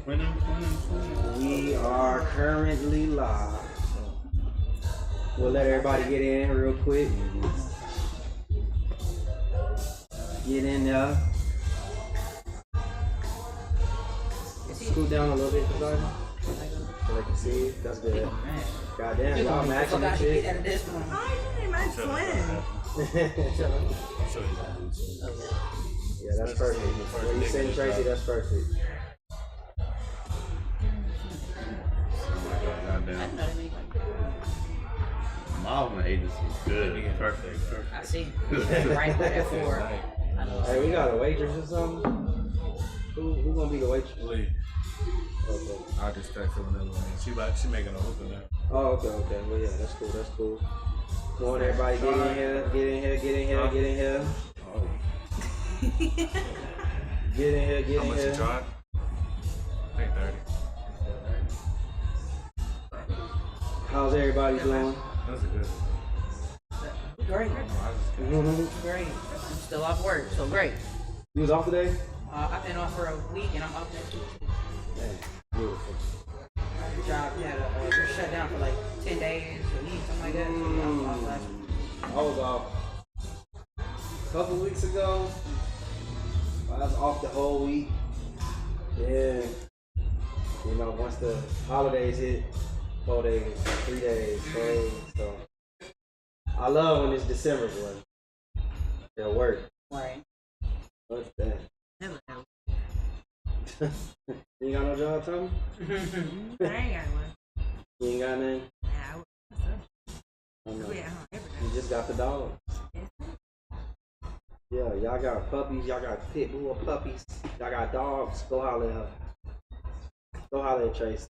We are currently live. We'll let everybody get in real quick. Get in there. Scoot down a little bit, so I can see. That's good. Goddamn, y'all matching and shit. I ain't my twin. Yeah, that's perfect. When you send Tracy, that's perfect. Modeling agency is good. Perfect. I see. Right by that floor. Hey, we got a waitress or something? Who gonna be the waitress? Lee. Okay. I just texted another one. She making a hook now. Oh, okay. Well, yeah, that's cool. Come on, everybody, get in here. Oh. Get in here. How much you charge? I think 30. How's everybody doing? That's a good one. Great. Great. I'm still off work, so great. You was off today? I've been off for a week and I'm off next week. Man, beautiful. The job had a shut down for like 10 days, a week, something like that. So I was off last week. I was off a couple weeks ago. I was off the whole week. Yeah. You know, once the holidays hit, 4 days, 3 days, 4 days. So I love when it's December, boy. It'll work. Right. What's that? Never know. You ain't got no job, Tommy? I ain't got one. You ain't got nothing? Yeah, I know. we at home every day. You just got the dog. Yeah, y'all got puppies, y'all got pit bull puppies, y'all got dogs. Go holler at her. Go holler at Tracy.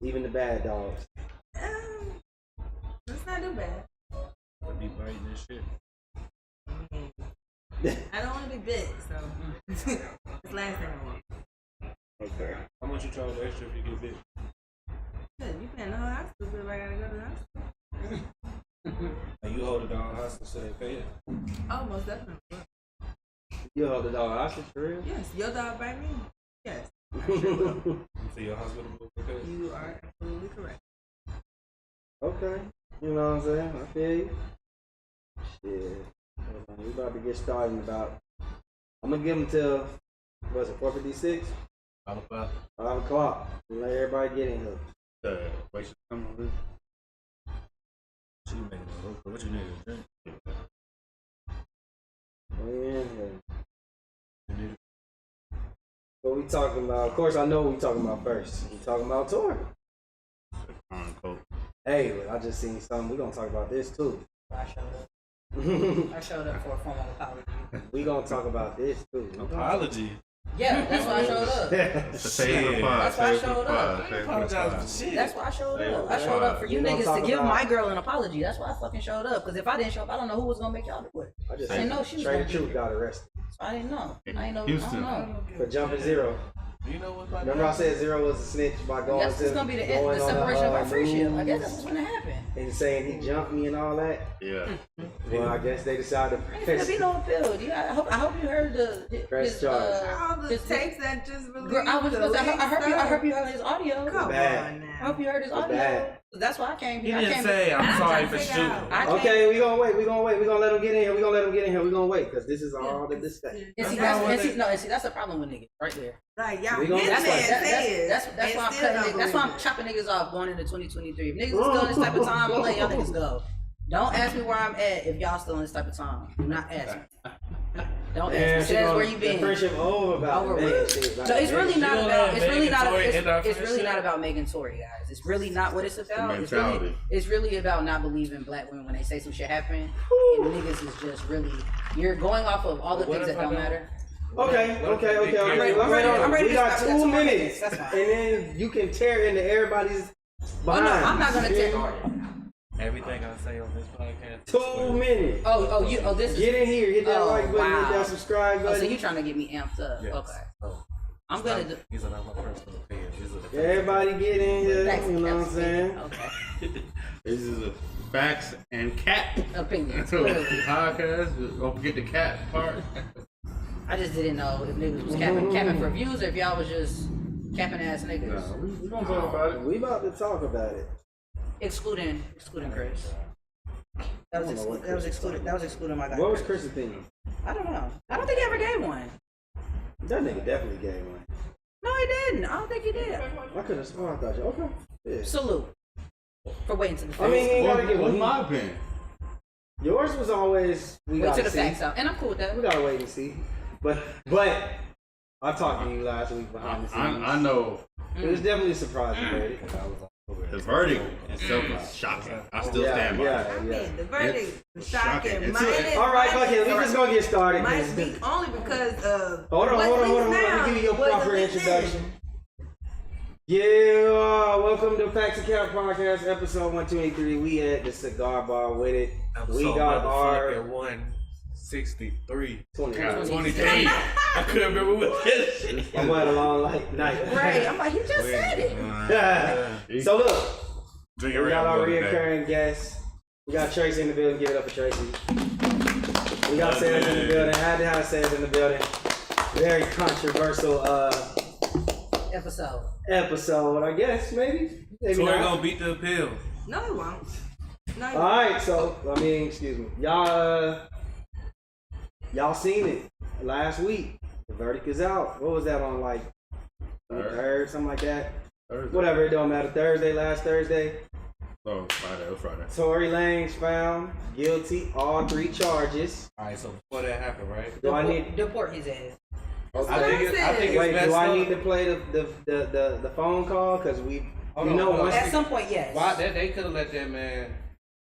Even the bad dogs. Let's not do bad. I be biting and shit. I don't want to be big, so it's the last thing I want. Okay. How much you charge extra if you get big? Good, you can't know how stupid if I gotta go to the hospital. And you hold it down hostage so they pay it? Oh, most definitely. You hold the dog hostage for real? Yes, your dog bite me. Yes, You say your hospital bill for pay? you are absolutely correct. Okay. You know what I'm saying? I feel you. Shit. We about to get started in about. I'm gonna give them till, what's it, 4:56? 5 o'clock. 5 o'clock. And let everybody get in here. The wait, come on. She making a hook. What you need to drink? We in here. You need What we talking about? Of course, I know what we talking about first. We talking about Tory. Coat. Hey, I just seen something. We gonna talk about this too. I showed up. I showed up for a formal apology. We gonna talk about this too. apology. Yeah, that's why I showed up. Save the That's why I showed up. Apologize for shit. That's why I showed up. I showed up for you We gonna niggas talk to give about- my girl an apology. That's why I fucking showed up. Because if I didn't show up, I don't know who was gonna make y'all do it. I just I didn't know she was Trey gonna be Truth here. got arrested So I didn't know. I didn't know. Houston. I don't know. for jumping Zero. You know what's my Remember I said Zero was a snitch by going That's to just gonna be the going on separation of a, our friendship. I move guess that's what's gonna happen. and saying he jumped me and all that. Yeah. Well, I guess they decided to Ain't gonna be no appeal. I hope you heard Press his charge. All the his tapes that just released. Girl, I was supposed to. I heard you heard his audio. Come bad. on now. I hope you heard his It's audio. bad. That's why I came He here. didn't say, I'm I'm sorry trying for to figure shooting. out. I came, Okay, we gonna wait. We gonna let them get in here. We gonna let them get in here. We gonna wait because this is all the discussion. And see, That's not what that's the problem with niggas right there. Like y'all We gonna- hit That's man why said. that's why I'm and still cutting. don't That's why I'm believe it. chopping niggas off going into 2023. If niggas is still in this type of time, I'm letting y'all niggas go. Don't ask me where I'm at if y'all still in this type of time. Do not ask me. Don't ask me. Man, Say where you the been. friendship over about Over it. with. Man, So it's really not You about. gonna It's really Megan not. Tory end our It's really friendship? not about Megan Tory, guys. It's really not what it's about. Mentality. It's really about not believing black women when they say some shit happen. And niggas is just really. You're going off of all the What things if that I don't don't- matter. Okay. I'm ready We to got stop. 2 2 minutes, That's fine. and then you can tear into everybody's Oh behind. no, I'm not gonna Yeah. tear. Everything I say on this podcast. 2 minutes. This is. Get in here, hit that Oh, like button, wow. hit that subscribe Oh, button. so you trying to get me amped up? Yes. Okay. Oh, I'm gonna do. These are not my personal opinions. These are the Everybody get in here, Facts, you know what I'm saying? Okay. This is a facts and cap. Opinions. So, Clearly. podcast. Don't forget the cap part. I just didn't know if niggas was capping for views or if y'all was just Capping ass niggas. No, we gonna talk about it. We about to talk about it. Excluding Chris. That was excluding my guy. What was Chris. Chris' opinion? I don't know. I don't think he ever gave one. That nigga definitely gave one. No, he didn't. I don't think he did. I could have sworn I thought you. Okay. Yeah. Salute for waiting to the facts. I mean, he ain't gotta get What's one. my opinion? Yours was always we wait gotta till the see. facts out, and I'm cool with that. We gotta wait and see. But I talked to you last week behind the scenes. I know It was definitely a surprise, Brady. the verdict itself is shocking. I still stand by it. I mean, the verdict was shocking. shocking. Minus, All right, fuck it. We just gonna get started. might be only because of Hold on. Let me give you your proper introduction. Yeah, welcome to Facts and Cap Podcast, episode 123. We at the Cigar Bar with it. We got our 163. 23. I couldn't remember what this shit. I'm at a long night. Right. I'm like, he just said it. So look, Drink we got our around today. reoccurring guests. We got Tracy in the building. Give it up for Tracy. We got Sales in the building. Had to have Sales in the building. Very controversial episode, I guess, maybe Tory not. gonna beat the appeal. No, it won't. No, it All right, so I mean, excuse me, y'all seen it last week. The verdict is out. What was that on, like third, something like that? Thursday. Whatever, it don't matter. Last Thursday. Oh, Friday. It was Friday. Tory Lanez found guilty all 3 charges. Alright, so before that happened, right? Do I need? Deport his ass. Okay. I think it's Wait, messed do I up. need to play the phone call? Cause we, Hold you on, know, hold on. once At some point, yes. Why they could have let that man?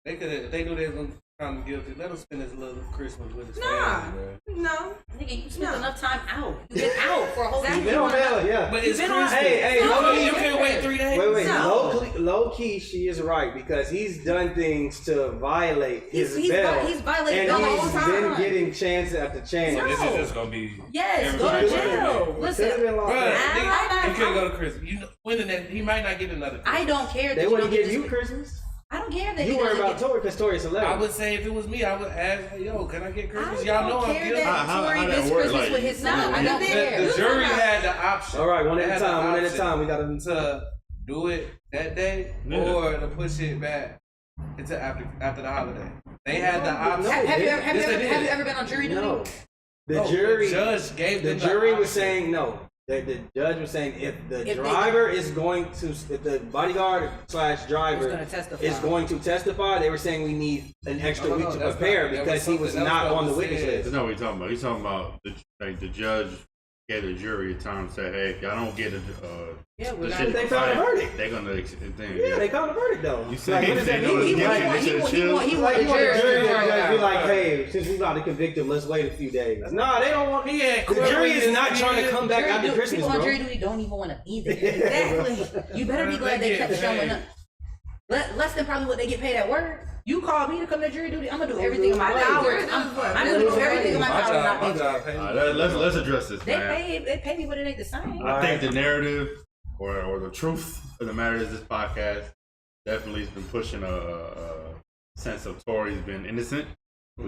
They could have. They knew they was gonna find him guilty. Let him spend his little Christmas with his Nah. family, man. No. Nigga, you spent No. enough time out. You've been out for a whole Exactly. you been on bail, yeah. But it's been on- Christmas. Hey, No, low you key, you can't wait 3 days. wait. No. Low key, she is right because he's done things to violate his He's bail, he's violated and the whole he's time. been getting chance after chance. So No. this is just gonna be. Yes, go to everybody jail. working. Listen, Could've been locked Bruh, up. he couldn't go to Christmas. You know, when the next, he might not get another Christmas. I don't care that They you wouldn't don't give get you this. Christmas. I don't care that You he worry doesn't about get. Tory because Tory's a I celebrity. would say if it was me, I would ask, hey, yo, can I get Christmas? I Y'all know don't I'm care guilty. that How Tory that gets work? Christmas Like, with his no, son. I don't care. The jury had the option. All right, one They at a had the time. One at a option time. We gotta. to do it that day Yeah. or to push it back into after the holiday. They had the option. No, Have you ever Yes, they did. ever been on jury duty? No, the No, jury. the judge gave The them jury was option. saying no. The judge was saying if the If they- driver is going to, if the bodyguard / driver Is gonna testify. is going to testify, they were saying we need an extra No, week no, to that's prepare not- that because he was something not else on the that was witness said. list. That's not what he's talking about. He's talking about the judge gave the jury time to say, hey, if y'all don't get it, Yeah, we're the not- shit They found a right, verdict. they're gonna Yeah, they found a verdict though. You say Like, what does that they know mean? it's Like, guilty, they should've chilled. He like, want you want the the jury jury to to be like, hey, since we about to convict him, let's wait a few days. Nah, they don't want. He had The jury is court not trying to come back Jury after duty- Christmas, people on bro. jury duty don't even want to be there. Exactly. You better be glad they kept showing up. Less than probably what they get paid at work. You called me to come to jury duty. I'm gonna do everything in my power. I'm gonna do everything in my power to not be there. Let's address this, They man. pay me, but it ain't the same. I think the narrative or the truth of the matter is this podcast definitely has been pushing a sense of Tory's been innocent.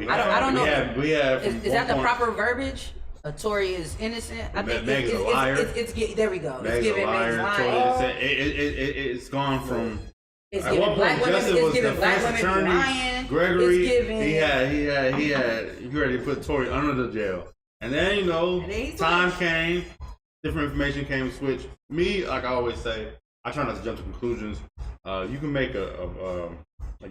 I don't know. We have. Is that the proper verbiage? Tory is innocent. I think Meg's a liar. There we go. Meg's It's giving a liar. Meg's Tory lying. innocent. It's gone from. It's At giving one black point, women. Justin It's was giving the black defense women attorney. lying. Gregory, It's giving. he had, you ready to put Tory under the jail. And then, And then he time came, different information came, switch. Me, like I always say, I try not to jump to conclusions. You can make a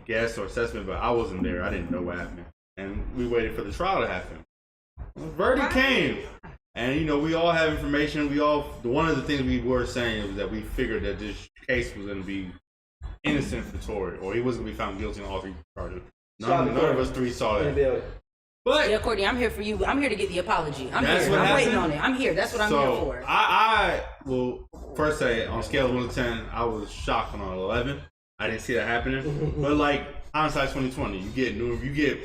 guess or assessment, but I wasn't there. I didn't know what happened. And we waited for the trial to happen. The verdict came. And, we all have information. One of the things we were saying was that we figured that this case was going to be innocent for Tory, or he wasn't going to be found guilty on all 3 charges. None of us 3 saw In the that. building. But Yeah, Courtney, I'm here for you. I'm here to get the apology. I'm That's here. what I'm waiting happened? on it. I'm here. That's what I'm here so for. I will first say on a scale of 1 to 10, I was shocked on an 11. I didn't see that happening. But like hindsight 2020, you get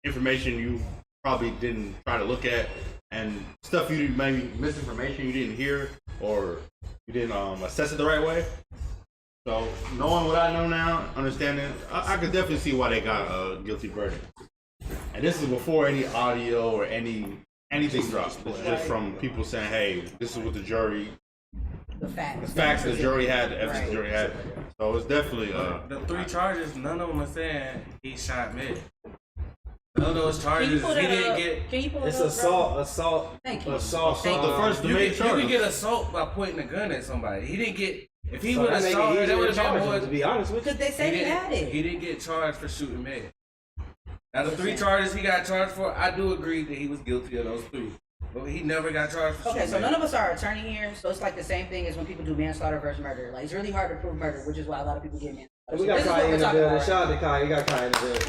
information you probably didn't try to look at, and stuff you maybe misinformation you didn't hear or you didn't assess it the right way. So knowing what I know now, understanding, I could definitely see why they got a guilty verdict. And this is before any audio or anything dropped. This is just from people saying, "Hey, this is what the jury facts. The facts the jury had, the evidence Right. the jury had. So it's definitely The 3 charges, none of them are saying he shot mid. None of those Can you charges, pull he that didn't up? get. Can you pull It's it up, assault. Thank you. Assault. Thank the you. first, the You main can charge. get assault by pointing a gun at somebody. He didn't get. If he So would have that make it shot her, easier that would to have charge been more. him, to be honest with you. Because they said he had it. He didn't get charged for shooting mid. Now the 3 charges he got charged for, I do agree that he was guilty of those 3. But he never got charged for Okay, shooting so mid. none of us are attorney here, so it's like the same thing as when people do manslaughter versus murder. Like, it's really hard to prove murder, which is why a lot of people get manslaughter. We got This is what Kai we're in the talking building. about. Shout out to Kai. You got Kai in the building.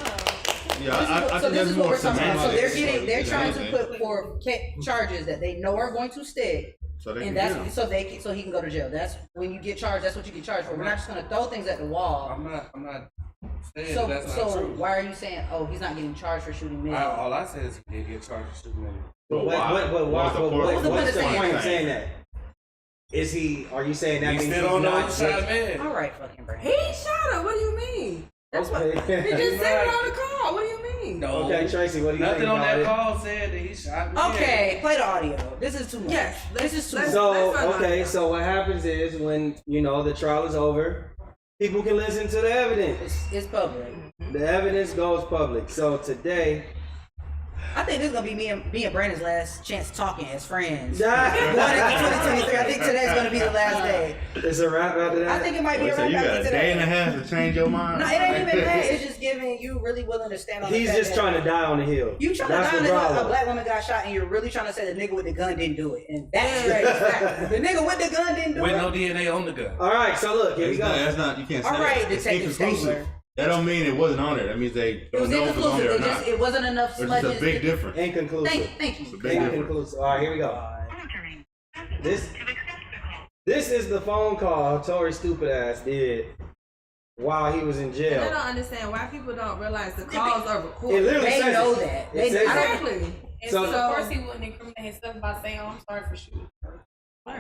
Yeah, I So think this that's is what more we're talking about. So semantics. they're trying to put forth charges that they know are going to stick, So they and can that's get him. so he can go to jail. That's when you get charged. That's what you get charged for. We're not just gonna throw things at the wall. I'm not saying So that's not true. why are you saying, oh, he's not getting charged for shooting mid? All I said is he did get charged for shooting mid. But why? what's the point point of of saying that? Is he? Are you saying that He means still he's don't know not he shot guilty? mid. All right, fucking Brad. He shot her. What do you mean? That's what. He Okay. just said it on the call. What do you mean? No. Okay, Tracy, what do you Nothing think on about that it? call said that he shot mid. Okay, play the audio. This is too much. Yes, this is too much. let's- So run okay, on. so what happens is when the trial is over, people can listen to the evidence. It's public. The evidence goes public. So today, I think this is gonna be me and Brandon's last chance talking as friends. Nah. Going into 2023. I think today's gonna be the last day. it's a wrap after that. I think it might be a So wrap you got after a day and a today. half to change your mind. No, it ain't even that. It's just giving you really willing to stand on. He's the fact just that trying to die on the hill. You trying That's to the die on problem. a black woman got shot, and you're really trying to say the nigga with the gun didn't do it, and that's crazy. The nigga with the gun didn't do With it. no DNA on the gun. All right, so look, here we go. That's not, you can't say All right, that. It's Detective inconclusive. Stabler. That don't mean it wasn't on there. That means they It don't was know if it was on there or inconclusive. not. It wasn't enough There's smudges. just a big difference. Inconclusive. Thank you. It's a big difference. Inconclusive. All right, here we go. This is the phone call Tory stupid ass did while he was in And I jail. don't understand why people don't realize the calls are It recorded. literally They says know it. that. It They says know it. Exactly. And So- so, of course, he wouldn't incriminate himself by saying, "Oh, I'm sorry for shooting."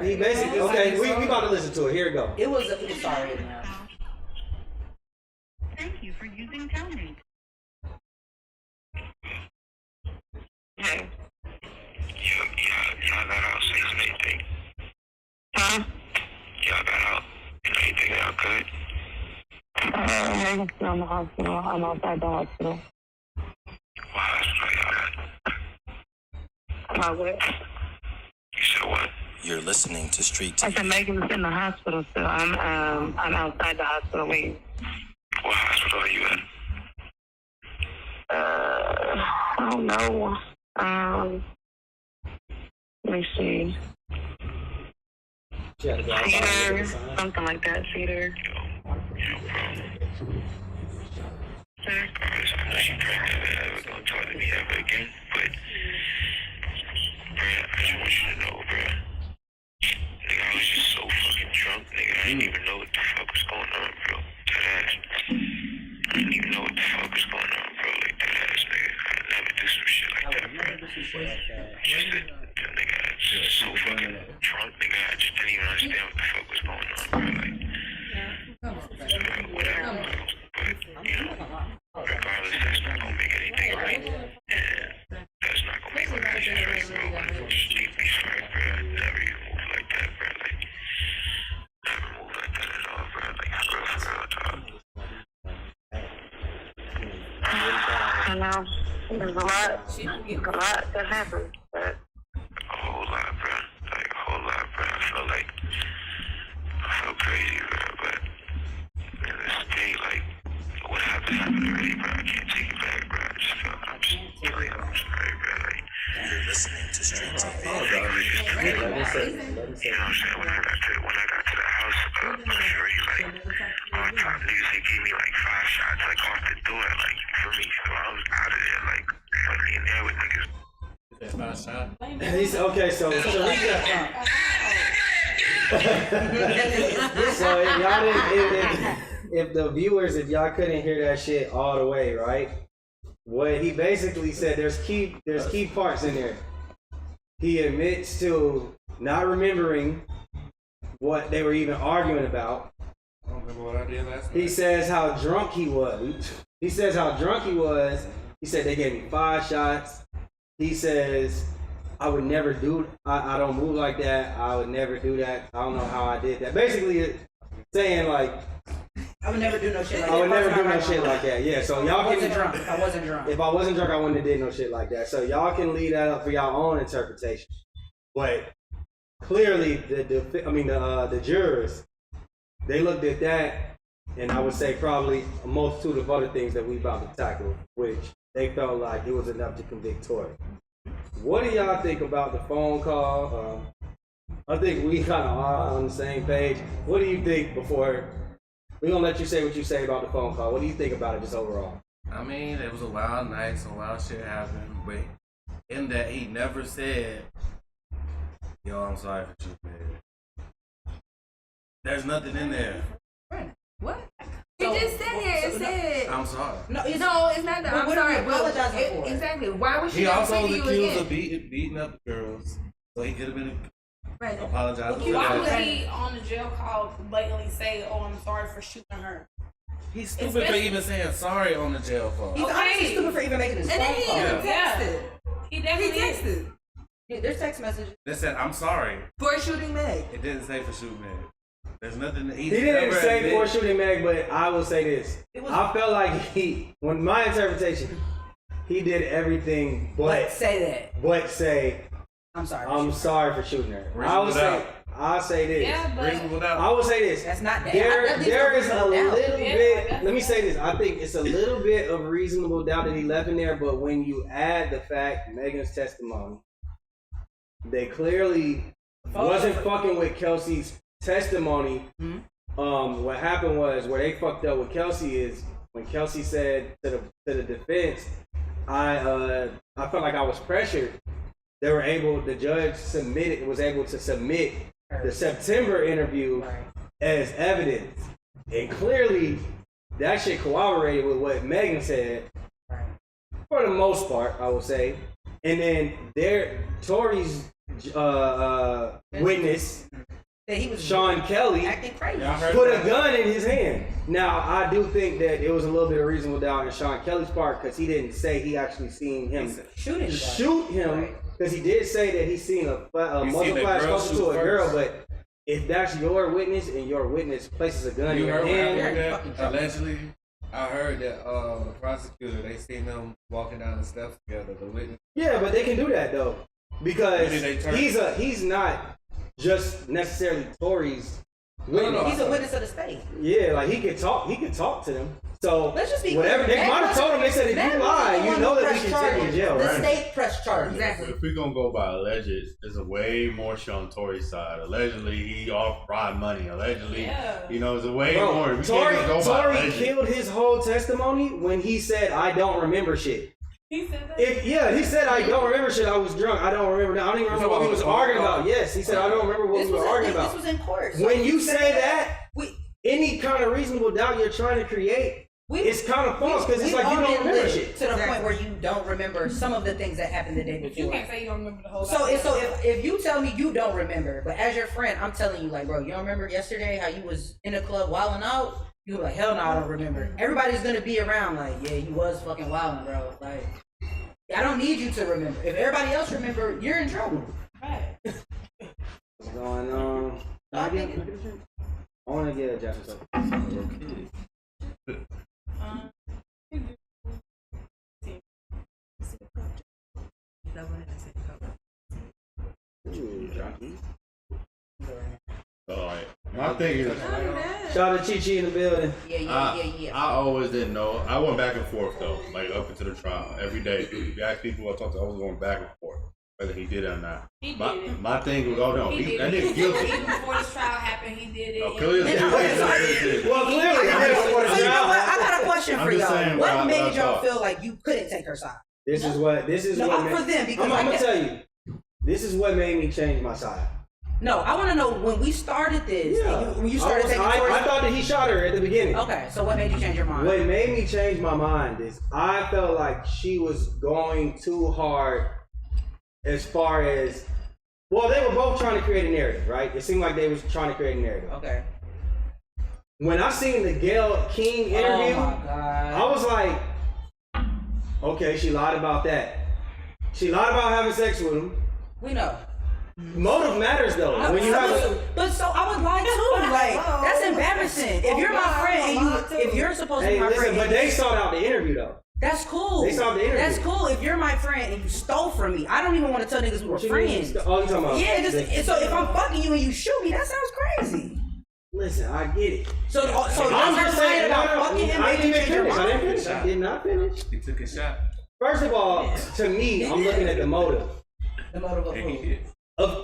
He basically okay. We about to listen to it. Here we go. It was sorry. Man. Thank you for using Townmate. Hey. Y'all got out safe and everything. Huh? Y'all got out and everything out good. I'm still in the hospital. I'm outside the hospital. What hospital y'all at? Am I what? You said what? You're listening to Street I TV. said Megan's in the hospital still. I'm outside the hospital waiting. What hospital are you at? I don't know. Let me see. She had to go outside and look Cedar, at the sign. something like that. Cedar. No problem. Guys, I know she probably never ever gonna talk to me ever again, but bruh, I just want you to know, bruh. Nigga, I was just so fucking drunk, nigga. I didn't even know what the fuck was going on, bro. Deadass. I didn't even know what the fuck was going on, bro. Like deadass, nigga. I never do some shit like that, bro. Just that, nigga, I was just so fucking drunk, nigga. I just didn't even understand what the fuck was going on, bro. Like, whatever, bro. But, you know, regardless, that's not gonna make anything right. And that's not gonna make my actions right, bro. Just deeply sorry, bro. Never even move like that, bro. Like, never move like that at all, bro. Like, for real, dog. I know. There's a lot that happened. But A whole lot, bro. Like, a whole lot, bro. I feel crazy, bro. But in this day, like, what happened already, bro. I can't take it back, bro. I'm just sorry, bro. Like, You're listening to Street TV. Let me say. you know what I'm saying? When I got to the house, Shorty, like, on top niggas, they gave me like 5 shots, like, off the door, like, for me. So I was out of there, like, fucking in there with niggas. That's not a shot. He's okay. So if y'all didn't, if the viewers, if y'all couldn't hear that shit all the way, right? What he basically said, there's key parts in there. He admits to not remembering what they were even arguing about. I don't remember what I did last He night. says how drunk he was. He says how drunk he was. He said they gave me 5 shots. He says I would never do. I don't move like that. I would never do that. I don't know how I did that. Basically, it's saying like I would never do no shit like that. I would never do no shit like that. Yeah. So y'all can. If I wasn't drunk. If I wasn't drunk, I wouldn't have did no shit like that. So y'all can leave that up for y'all own interpretation. But clearly, the jurors, they looked at that, and I would say probably a multitude of other things that we about to tackle, which they felt like it was enough to convict Tory. What do y'all think about the phone call? I think we kind of are on the same page. What do you think before? We're going to let you say what you say about the phone call. What do you think about it just overall? I mean, it was a wild night, some wild shit happened, but in that he never said, yo, I'm sorry for you, man. There's nothing in there. What? He just said it. It said, I'm sorry. no, it's not that. I'm sorry. Apologizing for it. Exactly. Why would she He never also say was to you accused again? of beating up the girls, so he could have been Right. apologizing for Why would that. he on the jail call blatantly say, "Oh, I'm sorry for shooting her"? He's stupid for even saying sorry on the jail phone. He's honestly stupid for even making this And then phone he call. even texted. He He definitely texted Yeah, there's text messages. They said, I'm sorry. for shooting Meg. It didn't say for shooting Meg. There's nothing. He didn't say for shooting Meg, but I will say this. I felt like when my interpretation, he did everything but say that. But say, I'm sorry. I'm sorry for shooting her. I'll say this. Yeah, but I will say this. That's not that. There is a little bit. that's Let me say this. I think it's a little bit of reasonable doubt that he left in there, but when you add the fact Megan's testimony, they clearly wasn't fucking with Kelsey's testimony. What happened was where they fucked up with Kelsey is when Kelsey said to the defense, I felt like I was pressured. The judge was able to submit the September interview as evidence. And clearly that shit corroborated with what Megan said for the most part, I would say. And then Tory's witness, Sean Kelly, acting crazy. put a gun in his hand. Now, I do think that it was a little bit of reasonable doubt in Sean Kelly's part because he didn't say he actually seen him shoot him. Because he did say that he seen a muzzle flash closer to a girl, but if that's your witness and your witness places a gun in your hand, allegedly, I heard that the prosecutor, they seen them walking down the steps together. The witness. Yeah, but they can do that though, because he's not just necessarily Tory's witness. No, he's a witness of the state. Yeah, like he could talk to them. So let's just be whatever clear. they might have told him, they said if you lie, you know that we can take you in jail, The right? state pressed charges. Exactly. If we're gonna go by alleged, there's a way more shit on Tory's side. Allegedly, he off fried money. Allegedly, there's a way more. We can't just go by Tory alleged. killed his whole testimony when he said, "I don't remember shit." He said that? He said, "I don't remember shit. I was drunk. I don't remember that. I don't even remember what we was arguing about." Yes, he said, "I don't remember what we were arguing about." This was in court. When you say that, any kind of reasonable doubt you're trying to create, it's kind of false because it's like you don't remember shit. To the point where you don't remember some of the things that happened the day before. But you can't say you don't remember the whole. So if you tell me you don't remember, but as your friend, I'm telling you like, bro, you don't remember yesterday how you was in the club wilding out? You like, hell no, I don't remember. Everybody's gonna be around like, yeah, you was fucking wilding, bro. Like, I don't need you to remember. If everybody else remember, you're in trouble. Right. What's going on? I want to get a Jackson. Alright. My thing is, shout out to Chi Chi in the building. Yeah. I always didn't know. I went back and forth though, like up into the trial every day. If you ask people I talked to, I was going back and forth whether he did it or not. He did it. My thing was, oh no, that nigga guilty. Even before this trial happened, he did it. Oh, clearly, well, clearly, so you know what? I got a question for y'all. Saying, what made y'all feel like you couldn't take her side? This is what for them because I'm gonna tell you. This is what made me change my side. No, I want to know when we started this. Yeah. When you started taking I thought that he shot her at the beginning. Okay, so what made you change your mind? What made me change my mind is I felt like she was going too hard as far as, well, they were both trying to create a narrative, right? It seemed like they was trying to create a narrative. Okay. When I seen the Gayle King interview, I was like, okay, she lied about that. She lied about having sex with him. We know. Motive matters though. When you have but so I would lie too. Like that's embarrassing. If you're my friend and if you're supposed to be my friend, but they sought out the interview though. That's cool. They saw the interview. That's cool. If you're my friend and you stole from me, I don't even want to tell niggas we were friends. Oh, you talking about? Yeah, so if I'm fucking you and you shoot me, that sounds crazy. Listen, I get it. So I'm just saying about fucking him. I didn't finish. I did not finish. He took a shot. First of all, to me, I'm looking at the motive. The motive of who?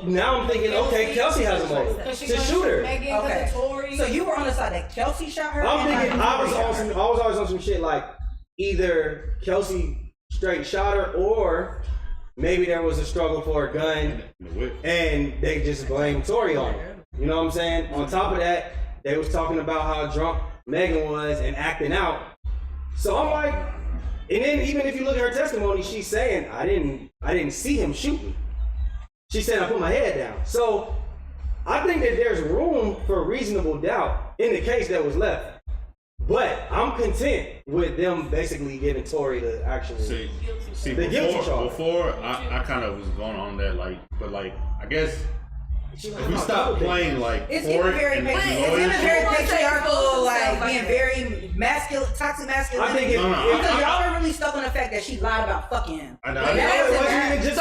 Now I'm thinking, okay, Kelsey has a motive to shoot her. Okay. Tory. So you were on the side that Kelsey shot her. I'm thinking I was always on some shit like either Kelsey straight shot her or maybe there was a struggle for a gun and they just blamed Tory on it. You know what I'm saying? On top of that, they was talking about how drunk Megan was and acting out. So I'm like, and then even if you look at her testimony, she's saying I didn't see him shoot me. She said I put my head down. So I think that there's room for reasonable doubt in the case that was left. But I'm content with them basically giving Tory the actual see the guilty charge. Before I kind of was going on that I guess if we stop playing like it's Tory very patriarchal, like being very masculine, toxic masculine. I think because y'all are really stuck on the fact that she lied about fucking him. I know. So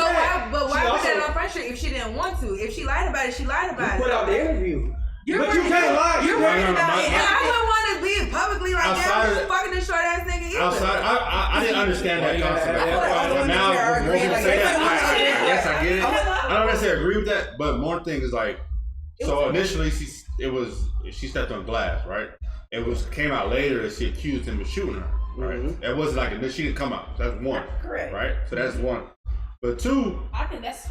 why put that on pressure if she didn't want to? If she lied about it, she lied about it. Put out the interview. You can't lie. You're worried about it. I wouldn't want to be publicly like that. You fucking this short ass nigga either. Outside, I didn't understand that concept. I feel like all the women Now, here are when agreeing, people like, say they that, don't yes, I get it. understand. I don't necessarily agree with that, but more thing is like, so initially she stepped on glass, right? It came out later that she accused him of shooting her, right? Mm-hmm. It wasn't like she didn't come out. That's one, correct, right? So that's one. But two, I think that's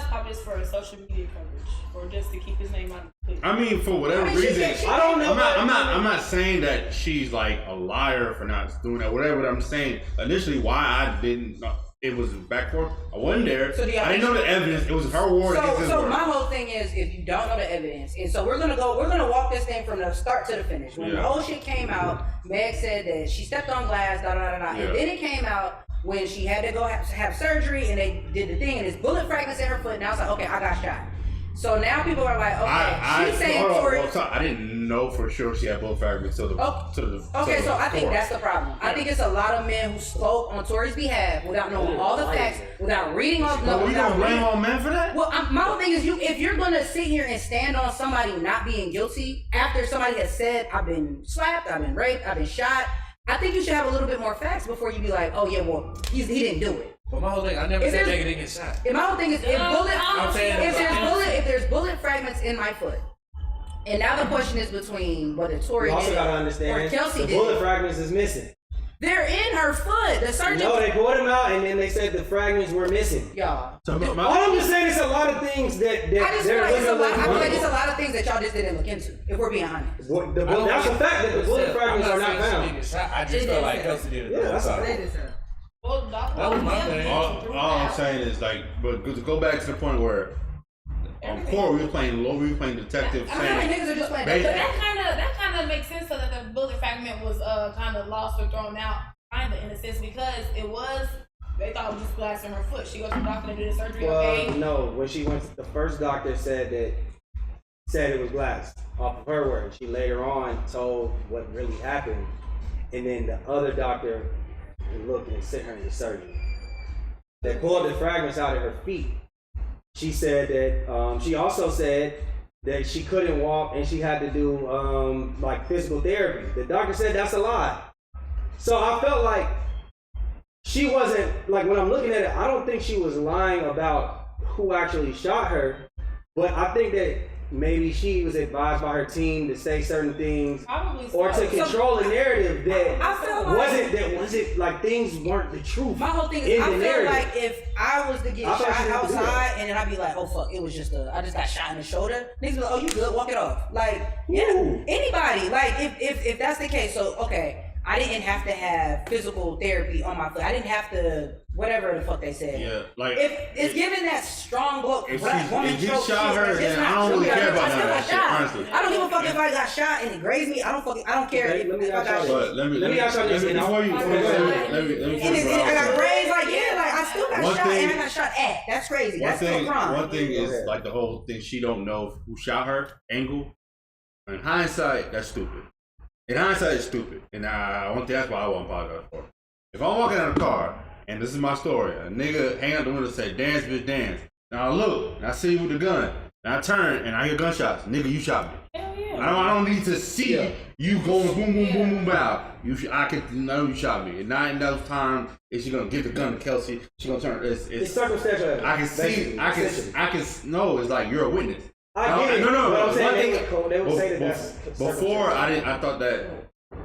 probably just for social media coverage or just to keep his name out. I mean, for whatever reason, I don't know. I'm not saying that she's like a liar for not doing that. Whatever. But I'm saying initially why I didn't. It was back forth. I wasn't there. So I didn't know the evidence. It was her word against his word. So my whole thing is, if you don't know the evidence, and so we're gonna walk this thing from the start to the finish. When the whole shit came out, Meg said that she stepped on glass, and then it came out when she had to go have surgery, and they did the thing, and there's bullet fragments in her foot. And I was like, okay, I got shot. So now people are like, okay, she's saying Tory. I didn't know for sure she had both fragments to the. Okay, so I think that's the problem. I think it's a lot of men who spoke on Tory's behalf without knowing all the facts, without reading all. But we don't blame all men for that. Well, my whole thing is, if you're gonna sit here and stand on somebody not being guilty after somebody has said, I've been slapped, I've been raped, I've been shot, I think you should have a little bit more facts before you be like, oh yeah, well he didn't do it. But my whole thing, I never said nigga didn't get shot. And my whole thing is, if there's bullet fragments in my foot, and now the question is between whether Tory you also did gotta it understand or Kelsey the did bullet it. fragments is missing. They're in her foot. The surgeon. No, they pulled them out and then they said the fragments were missing. Y'all. All I'm just saying, it's a lot of things that I just feel like it's a lot of things that y'all just didn't look into. If we're being honest. That's a fact that the bullet fragments are not found. I just felt like Kelsey did it. Yeah, that's all. Well, that was my thing. All I'm saying is like, but to go back to the point where on court we were playing detective. But that kind of makes sense so that the bullet fragment was kind of lost or thrown out, kind of in a sense, because they thought it was just glass in her foot. She goes to the doctor and did the surgery. Well, no, when she went, the first doctor said it was glass off of her word. She later on told what really happened, and then the other doctor looked and sent her into surgery. They pulled the fragments out of her feet. She said that she also said that she couldn't walk and she had to do like physical therapy. The doctor said that's a lie. So I felt like she wasn't, like when I'm looking at it, I don't think she was lying about who actually shot her, but I think that maybe she was advised by her team to say certain things or to control the narrative that wasn't like things weren't the truth. My whole thing is, I feel like if I was to get shot outside and then I'd be like, oh fuck, it was just I just got shot in the shoulder. Niggas be like, oh you good, walk it off. Like, yeah, anybody. Like if that's the case, so okay. I didn't have to have physical therapy on my foot. I didn't have to, whatever the fuck they said. Yeah, like if it's given that strong blow, if he shot her, then I don't really care about that shit, honestly. I don't give a fuck if I got shot and it grazed me. I don't care if I got shot. Let me ask you this. Before you, let me I got grazed. Like I still got shot and I got shot at. That's crazy. That's still a crime. One thing is like the whole thing. She don't know who shot her. Angle. In hindsight, that's stupid. In hindsight, it's stupid. And I think that's why I won't apologize for it. If I'm walking out of the car and this is my story, a nigga hang out the window and say, "Dance, bitch, dance." Now I look and I see you with the gun. And I turn and I hear gunshots. Nigga, you shot me. Hell yeah. I don't need to see you going boom, boom, boom, boom, bow. I can know you shot me. And not in those times is she gonna give the gun to Kelsey. She gonna turn. It's circumstantial. I can see. I can. No, it's like you're a witness. I get it. No. But I'm saying they would say that's before I thought that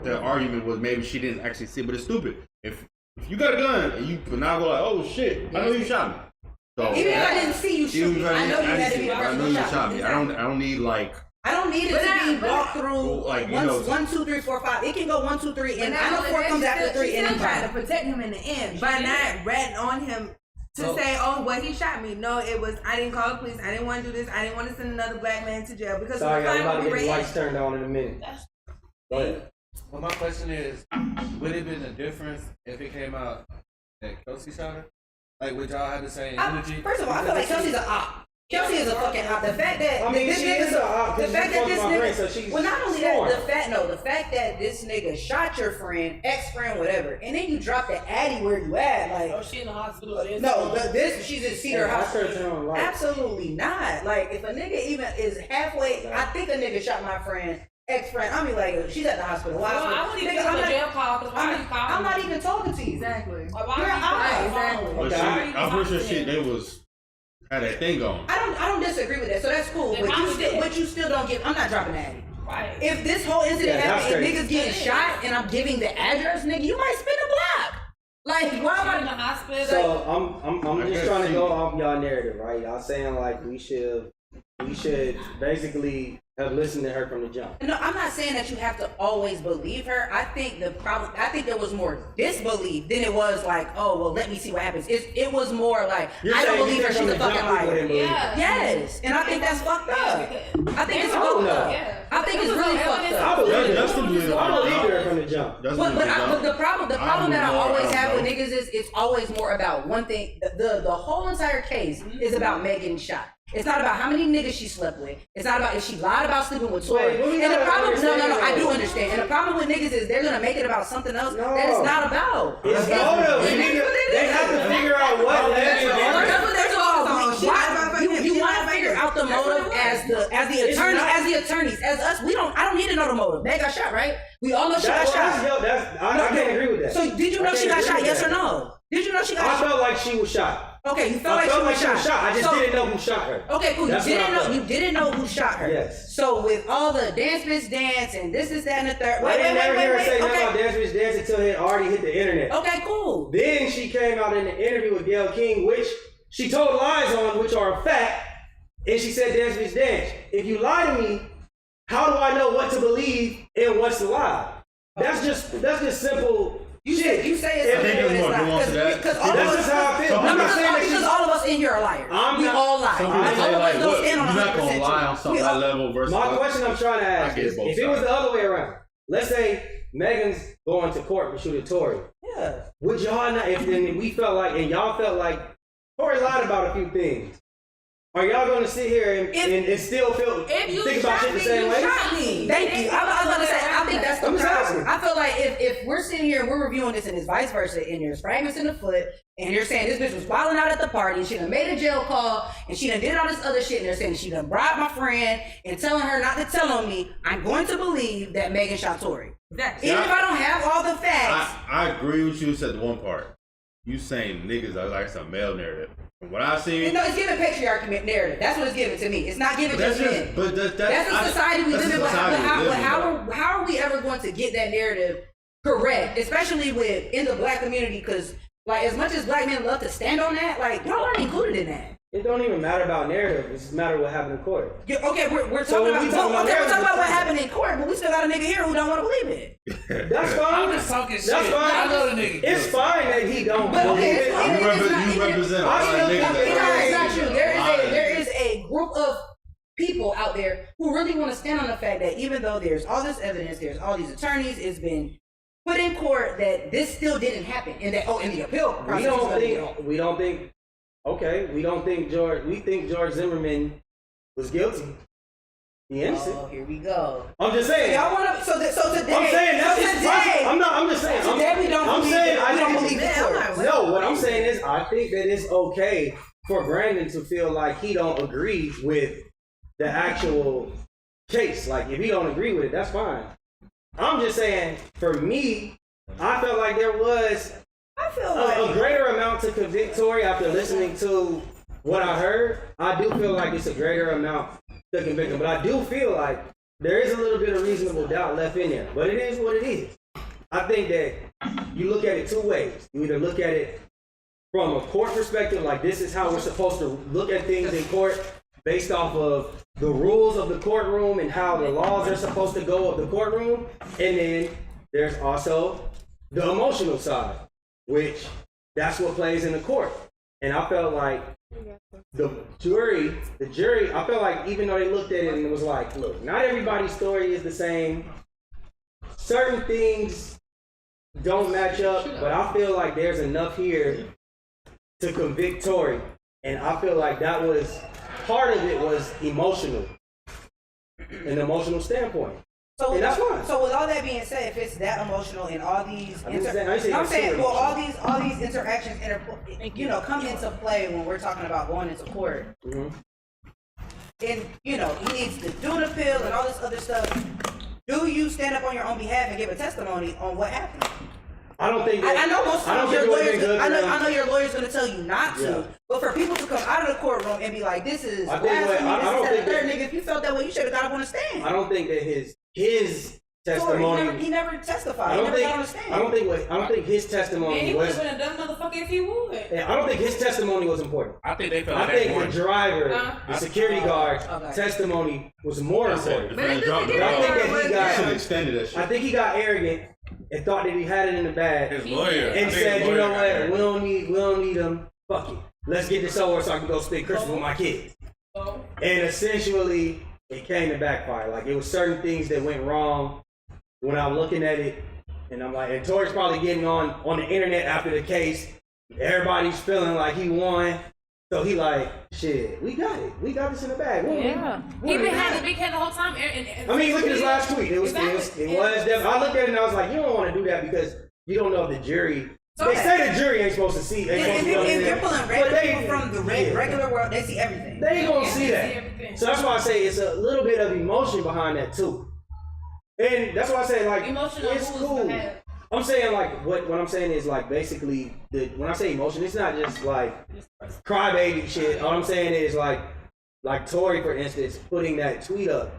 the argument was maybe she didn't actually see, but it's stupid. If you got a gun and you now go like, oh shit, I know you shot me. So even if I didn't see you shoot me, I know you had to be the person who shot me. I don't need like. I don't need it to be walk through like, 1, 2, 3, 4, 5. It can go 1, 2, 3, and I know 4 comes after 3. She still tried to protect him in the end by not ratting on him to say, "Oh, well, he shot me." No, it was I didn't call the police. I didn't want to do this. I didn't want to send another black man to jail because sorry, I'm about to get we the lights turned on in a minute. Go ahead. Well, my question is, would it have been a difference if it came out that Kelsey shot her? Like, would y'all have the same energy? First of all, I feel like Kelsey's an op. Kelsey is a fucking op. The fact that this nigga, the fact that this nigga, so well, not only that, the fact that this nigga shot your friend, ex-friend, whatever, and then you drop the addy where you at, like, oh, she in the hospital. She's in Cedar Hospital. Absolutely not. Like, if a nigga even is halfway, I think a nigga shot my friend. Ex-friend, I mean, like, she's at the hospital. Why? Well, I wouldn't even give a jail call because I'm not even talking to you. Exactly. Like, why exactly. But I'm pretty sure they was had that thing going. I don't disagree with that, so that's cool. But you still don't give. I'm not dropping that. Right. If this whole incident happened and niggas getting shot and I'm giving the address, nigga, you might spin the block. Like, why am I in the hospital? So I'm just trying to go off y'all narrative, right? Y'all saying like we should basically have listened to her from the jump. No, I'm not saying that you have to always believe her. I think there was more disbelief than it was like, oh, well, let me see what happens. It was more like, I don't believe her, she's a fucking liar. Yeah. Yes, and I think that's fucked up. I think it's fucked up. Yeah. I think it's really fucked up. I believe it. I believe her from the jump. But the problem that I always have with niggas is it's always more about one thing. The whole entire case is about Megan shot. It's not about how many niggas she slept with. It's not about if she lied about sleeping with Tory. And the problem, no, I do understand. And the problem with niggas is they're gonna make it about something else that it's not about. It's motive. They have to figure out what led to you want to figure out the motive as the attorneys, as us. I don't need to know the motive. Meg got shot, right? We all know she got shot. I can't agree with that. So did you know she got shot? Yes or no? Did you know she got shot? I felt like she was shot. Okay, you felt like she was shot. I just didn't know who shot her. Okay, cool. You didn't know who shot her. Yes. So with all the dance bitch dance and this, that, and the third. I didn't never hear her say nothing about dance bitch dance until it already hit the internet. Okay, cool. Then she came out in the interview with Gayle King, which she told lies on, which are a fact, and she said dance bitch dance. If you lie to me, how do I know what to believe and what's a lie? That's just simple. You say it's because all of that's us. just how I feel. Because all of us in here are liars. We all lie. Some people say like, look, you're not gonna lie on something that level versus. My question I'm trying to ask is, if it was the other way around, let's say Megan's going to court for shooting Tory. Yeah. Would y'all not? If we felt like, and y'all felt like Tory lied about a few things. Are y'all gonna sit here and still think about shit the same way? Thank you. I was gonna say, I think that's the problem. I feel like if we're sitting here and we're reviewing this and it's vice versa, and there's fragments in the foot, and you're saying this bitch was wilding out at the party, and she done made a jail call, and she done did all this other shit, and they're saying she done bribed my friend and telling her not to tell on me, I'm going to believe that Megan shot Tory. Exactly. Even if I don't have all the facts. I agree with you, said the one part. You saying niggas are like some male narrative. From what I've seen, it's giving patriarchy narrative. That's what it's giving to me. It's not giving just men. But that's the society we live in. But how are we ever going to get that narrative correct, especially in the black community? Because like as much as black men love to stand on that, like y'all aren't included in that. It don't even matter about narrative. It just matter what happened in court. Yeah, okay, we're talking about what happened in court, but we still got a nigga here who don't want to believe it. That's fine. I'm just talking shit. That's fine. I know the nigga. It's fine that he don't believe it. You represent all the niggas. It's not true. There is a group of people out there who really want to stand on the fact that even though there's all this evidence, there's all these attorneys, it's been put in court that this still didn't happen, and that in the appeal process. We don't think. Okay, we don't think George. We think George Zimmerman was guilty. He innocent. Oh, here we go. I'm just saying. Y'all want to? So today. I'm saying that's his today. I'm just saying. Today we don't. I'm believe saying I don't believe the court. No, what I'm saying is I think that it's okay for Brandon to feel like he don't agree with the actual case. Like if he don't agree with it, that's fine. I'm just saying, for me, I felt like there was a greater amount to convict Tory after listening to what I heard. I do feel like it's a greater amount to convict him, but I do feel like there is a little bit of reasonable doubt left in there. But it is what it is. I think that you look at it two ways. You either look at it from a court perspective, like this is how we're supposed to look at things in court based off of the rules of the courtroom and how the laws are supposed to go of the courtroom. And then there's also the emotional side, which that's what plays in the court. And I felt like the jury, I felt like even though they looked at it and it was like, look, not everybody's story is the same. Certain things don't match up, but I feel like there's enough here to convict Tory. And I feel like that was, part of it was emotional, an emotional standpoint. And that's fine. So with all that being said, if it's that emotional and all these, all these interactions, come into play when we're talking about going into court. Mm-hmm. And he needs to do an appeal and all this other stuff. Do you stand up on your own behalf and give a testimony on what happened? I don't think. I know most of your lawyers. I know your lawyer's going to tell you not to. Yeah. But for people to come out of the courtroom and be like, "This is blasphemy," nigga, if you felt that way, you should have got up on the stand. I don't think that his testimony. He never testified. I don't think his testimony was. He would have done motherfucker if he would. I don't think his testimony was important. I think they felt. I think the driver, the security guard testimony was more important. But I think he got arrogant and thought that he had it in the bag. His lawyer and said, "You know what? We don't need him. Fuck it. Let's get this over so I can go spend Christmas with my kids." And essentially, it came to backfire. Like, it was certain things that went wrong when I'm looking at it, and I'm like, and Tory's probably getting on the internet after the case. Everybody's feeling like he won. So he like, shit, we got it. We got this in the bag. He been had the big head the whole time. I mean, look at his last tweet. It was definitely. I looked at it and I was like, you don't want to do that because you don't know if the jury. They say the jury ain't supposed to see. If you're pulling regular people from the regular world, they see everything. They ain't gonna see that. So that's why I say it's a little bit of emotion behind that too. And that's why I say like it's cool. I'm saying like what I'm saying is like basically when I say emotion, it's not just like crybaby shit. All I'm saying is like Tory, for instance, putting that tweet up.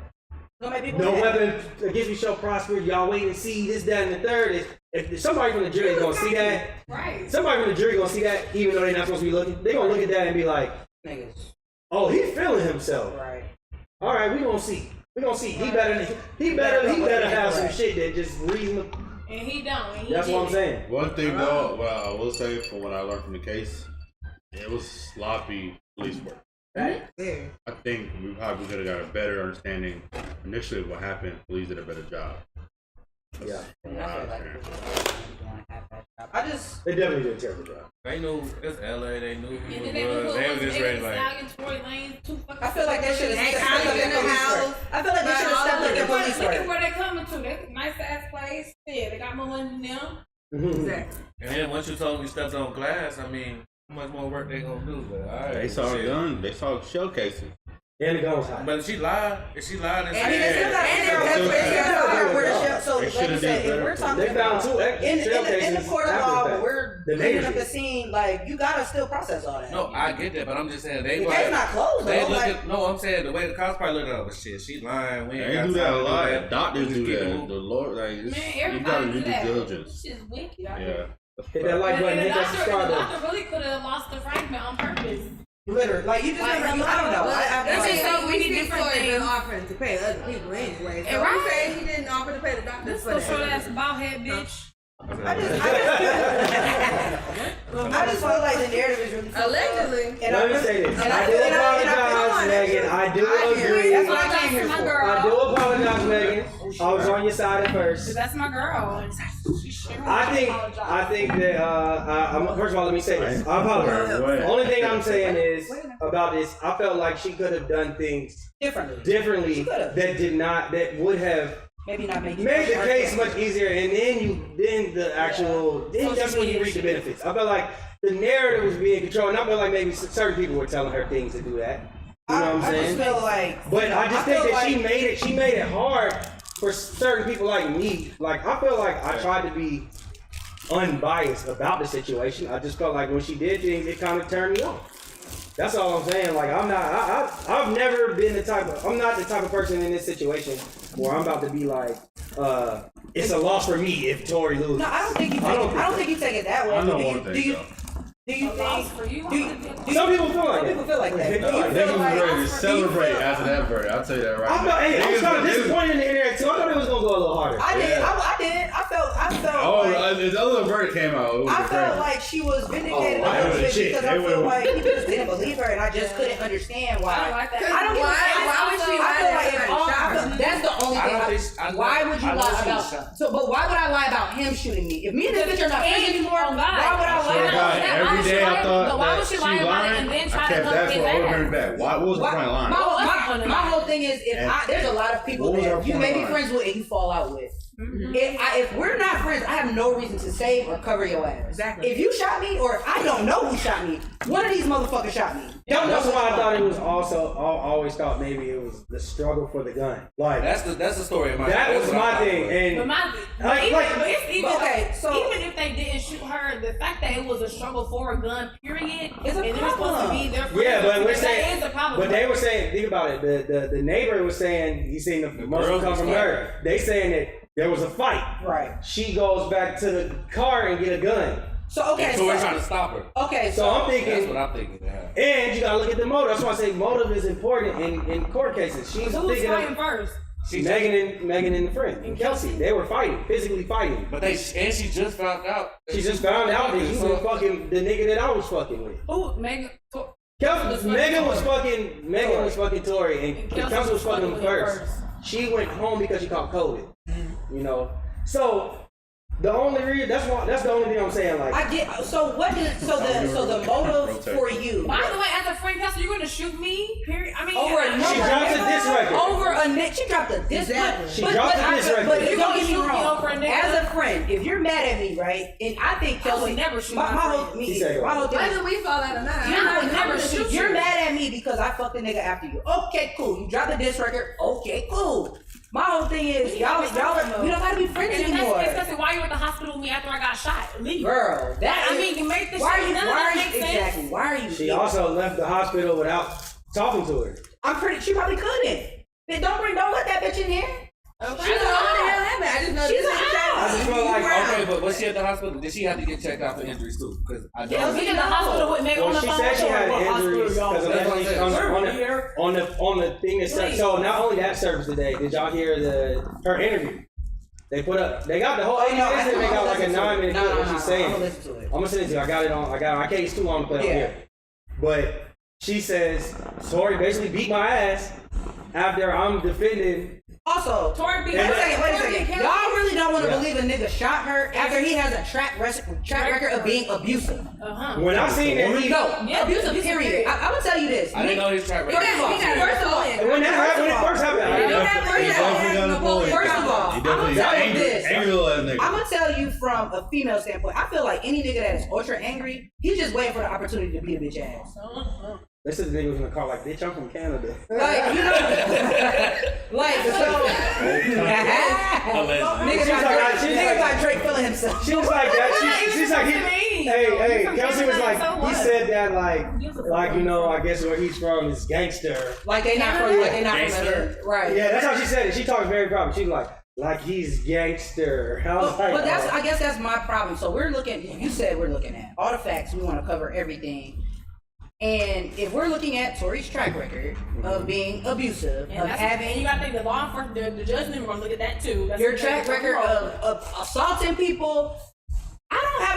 No weapon against me shall prosper. Y'all wait and see this, that, and the third. If somebody from the jury is gonna see that, right? Somebody from the jury gonna see that, even though they're not supposed to be looking. They're gonna look at that and be like, "Niggas, oh, he's feeling himself." Right. All right, we gonna see. He better have some shit that just reasonable. And he don't. That's what I'm saying. One thing though, well, I will say from what I learned from the case, it was sloppy police work. Right. I think we probably could have got a better understanding initially of what happened. Police did a better job. They definitely did a terrible job. They knew it's LA. They knew who it was. They were just ready like. I feel like they should have stepped up in the house. I feel like they should have stepped up in police work. Look at where they coming to. They nice ass place. Yeah, they got more money than them. Exactly. And then once you told them you stepped on glass, I mean, how much more work they gonna do? But all right, they saw a gun. They saw shell casing. And the gun was hot. But if she lied, and they still got where the shell. So like you said, if we're talking about in the court of law, when we're cleaning up the scene, like you gotta still process all that. No, I get that, but I'm just saying they were. It's not closed. I'm saying the way the cops probably look at it, shit, she lying. We ain't do that a lot. Doctors do that. The Lord, like, you gotta do due diligence. Shit's wicked. Yeah. Hit that like button. Hit that subscribe button. The doctor really could have lost the fragment on purpose. Literally, like you just never. I don't know. We need different things offering to pay other people anyway. So right. He didn't offer to pay the doctor this for that. This short ass bald head bitch. I just feel like the narrative is really Allegedly. And Let me say this. I do apologize, Megan. I do agree. That's what I came here my for. girl. I do apologize, Megan. I was on your side at first. That's my girl. I think that first of all, let me say this. I apologize. Wait. Only thing I'm saying is about this. I felt like she could have done things differently She could've. that would have Maybe not make made the case much easier, and then that's when you reap the benefits. I felt like the narrative was being controlled, and I felt like maybe certain people were telling her things to do that. You know what I'm saying? I just feel like, But I just think that she made it hard for certain people like me. Like I feel like I tried to be unbiased about the situation. I just felt like when she did things, it kind of turned me off. That's all I'm saying. Like I've never been I'm not the type of person in this situation where I'm about to be like, it's a loss for me if Tory loses. no, I don't think you take it that way. I know one thing, Do you think? For you, Some people feel like Some people feel like that. They Do you feel like feel Niggas was like- ready to celebrate after that verdict. I'll tell you that right I felt, hey, I was kind of disappointed in the internet too. I thought it was gonna go a little harder. I did. I felt. Oh, like, the other verdict came out. It was I felt crazy. like she was vindicated Oh, a little wow. bit Shit, because they I feel would've- like people just didn't believe her, and I just couldn't understand why. I don't like that. I don't Why would she I feel like lie if all, that that's the only I don't thing. think- Why would you I know lie she was about? shot. So, but why would I lie about him shooting me? If me and this bitch are not friends anymore, Oh, God. why would I Swear lie to about God, that? every day I thought But why that would she she lie about it lying. and then I try to kept come that his for ass? over and back. What was the point of lying? My whole thing is there's a lot of people What was that her you may be point friends with and you fall out with. If we're not friends, I have no reason to save or cover your ass. Exactly. If you shot me or if I don't know who shot me, one of these motherfuckers shot me. Don't know That's which why I one. thought it was also. I always thought maybe it was the struggle for the gun. Like That's the story of my. that that's was what I my thought thing, it was. But and but like- it's even okay, so- even if they didn't shoot her, the fact that it was a struggle for a gun, period, It's a and they're supposed to problem. be their friends. yeah, but we're that saying. is a problem. But they were saying, think about it. The neighbor was saying he seen the motion girls come was from fighting. her. They saying that there was a fight. Right. She goes back to the car and get a gun. So okay, So we're trying to stop her. okay, So I'm That's thinking. what I'm thinking. Yeah. And you gotta look at the motive. That's why I say motive is important in court cases. She's So who's thinking fighting of first? Megan and the friend, and Kelsey. They were fighting, physically fighting. But she just found out. She just found out that you were fucking the nigga that I was fucking with. Who? Megan. Megan was fucking Tory, and Kelsey was fucking him first. She went home because she caught COVID. You know, so the only reason that's the only thing I'm saying. Like, I get. So what did the motive for you? By the way, as a friend, Kelsey, you're gonna shoot me? Period. I mean, Over a she dropped a diss record. Over a nigga. She dropped a diss record. She dropped a diss record. But You don't gonna get me shoot me wrong. over a nigga? As a friend, if you're mad at me, right, and I think I Kelsey would never shoot my my whole friend. me He said either. My whole thing Why is, did we fall out of line? I would never shoot you're you. mad at me because I fucked a nigga after you. Okay, cool. You dropped the diss record. Okay, cool. My whole thing is we don't gotta be friends And if anymore. that's disgusting, why you at the hospital with me after I got shot? Leave. Girl, that I is- mean, you make this why are shit. you? None of Why that are you makes sense. exactly? Why are you? she also left the hospital without talking to her. I'm pretty. She probably couldn't. Then don't let that bitch in here. I don't know what the hell happened. I just know She's this a is house. I just feel like Okay, but was she at the hospital? Did she have to get checked out for injuries too? Because I Yeah, don't. We in the hospital with Meg on Well, the she phone. said she had What hospital injuries y'all because at? allegedly on the thing that said. So not only that service today, did y'all hear her interview? They got the whole 80 minutes and they got like a 9-minute clip of what she's saying. I'm gonna listen to it. I'm gonna send it to you. I got it on. I can't. It's too long to play on here. But she says Tory basically beat my ass after I'm defending. Also, Tory beat wait a her. second. Y'all really don't want to believe a nigga shot her after he has a track record of being abusive. When I seen that he Yeah, abusive. Period. I'm gonna tell you this. I didn't know his track record. First of all, when it first happened, I didn't know. He definitely got a bully. First of all, He I'm definitely gonna tell you angry, this. angry little ass nigga. I'm gonna tell you from a female standpoint. I feel like any nigga that is ultra angry, he's just waiting for the opportunity to beat a bitch ass. This is the nigga was in the car like, bitch, I'm from Canada. Like, you know, like so. Nigga got Drake feeling himself. She was like that. She's like, hey, Kelsey was like, he said that like you know, I guess where he's from is gangster. Like they not from Gangster. right. Yeah, that's how she said it. She talks very proper. She's like he's gangster. I was like, But I guess that's my problem. So we're looking. You said we're looking at all the facts. We want to cover everything. And if we're looking at Tory's track record of being abusive, And of you having gotta think the law enforcement, the judge, we're gonna look at that too. That's your what track they're record gonna of assaulting people,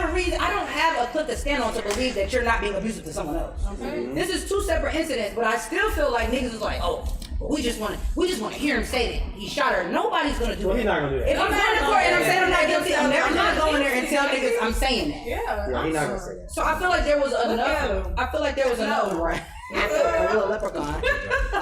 have a reason. I don't have a clip to stand on to believe that you're not being abusive to someone else. Okay. This is 2 separate incidents, but I still feel like niggas is like, oh, we just want to hear him say that he shot her. Nobody's gonna do it. He's not gonna do that. If I'm going to court and I'm saying I'm not guilty, I'm never gonna go in there and tell niggas I'm saying that. Yeah, he's not gonna say that. So I feel like there was enough. I feel like there was enough. Right. A little leprechaun. I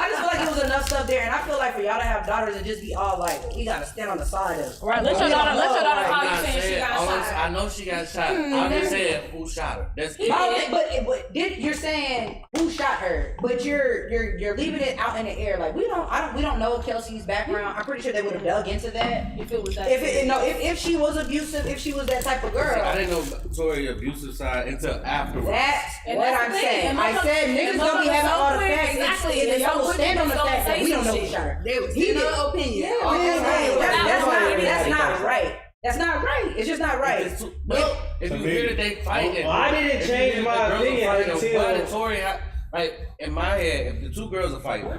just feel like there was enough stuff there, and I feel like for y'all to have daughters and just be all like, we gotta stand on the side of. Right. Let your daughter call you I'm saying she got shot. I know she got shot. I'm just saying who shot her. That's it. But you're saying who shot her, but you're leaving it out in the air. Like we don't know Kelsey's background. I'm pretty sure they would have dug into that if it was that. If she was abusive, if she was that type of girl. I didn't know Tory abusive side until afterwards. That's what I'm saying. I said niggas don't be having all the facts. Exactly. And y'all will stand on the fact that we don't know who shot her. He no opinion. That's not right. That's not right. It's just not right. If you hear that they fighting, I didn't change my opinion until. Why did Tory, like in my head, if the 2 girls are fighting,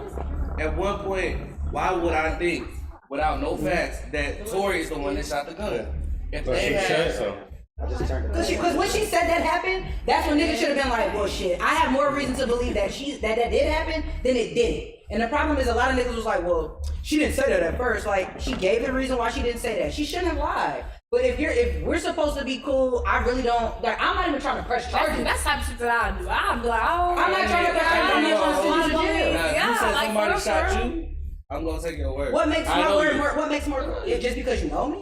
at one point, why would I think, without no facts, that Tory is the one that shot the gun? If they had so. Because when she said that happened, that's when niggas should have been like, well, shit, I have more reason to believe that that did happen than it didn't. And the problem is a lot of niggas was like, well, she didn't say that at first. Like, she gave the reason why she didn't say that. She shouldn't have lied. But if we're supposed to be cool, I really don't, like, I'm not even trying to press charges. That's the type of shit that I do. I'm like, oh. I'm not trying to press charges. I'm not trying to send you to jail. You said somebody shot you, I'm going to take your word. What makes my word more, what makes more, just because you know me?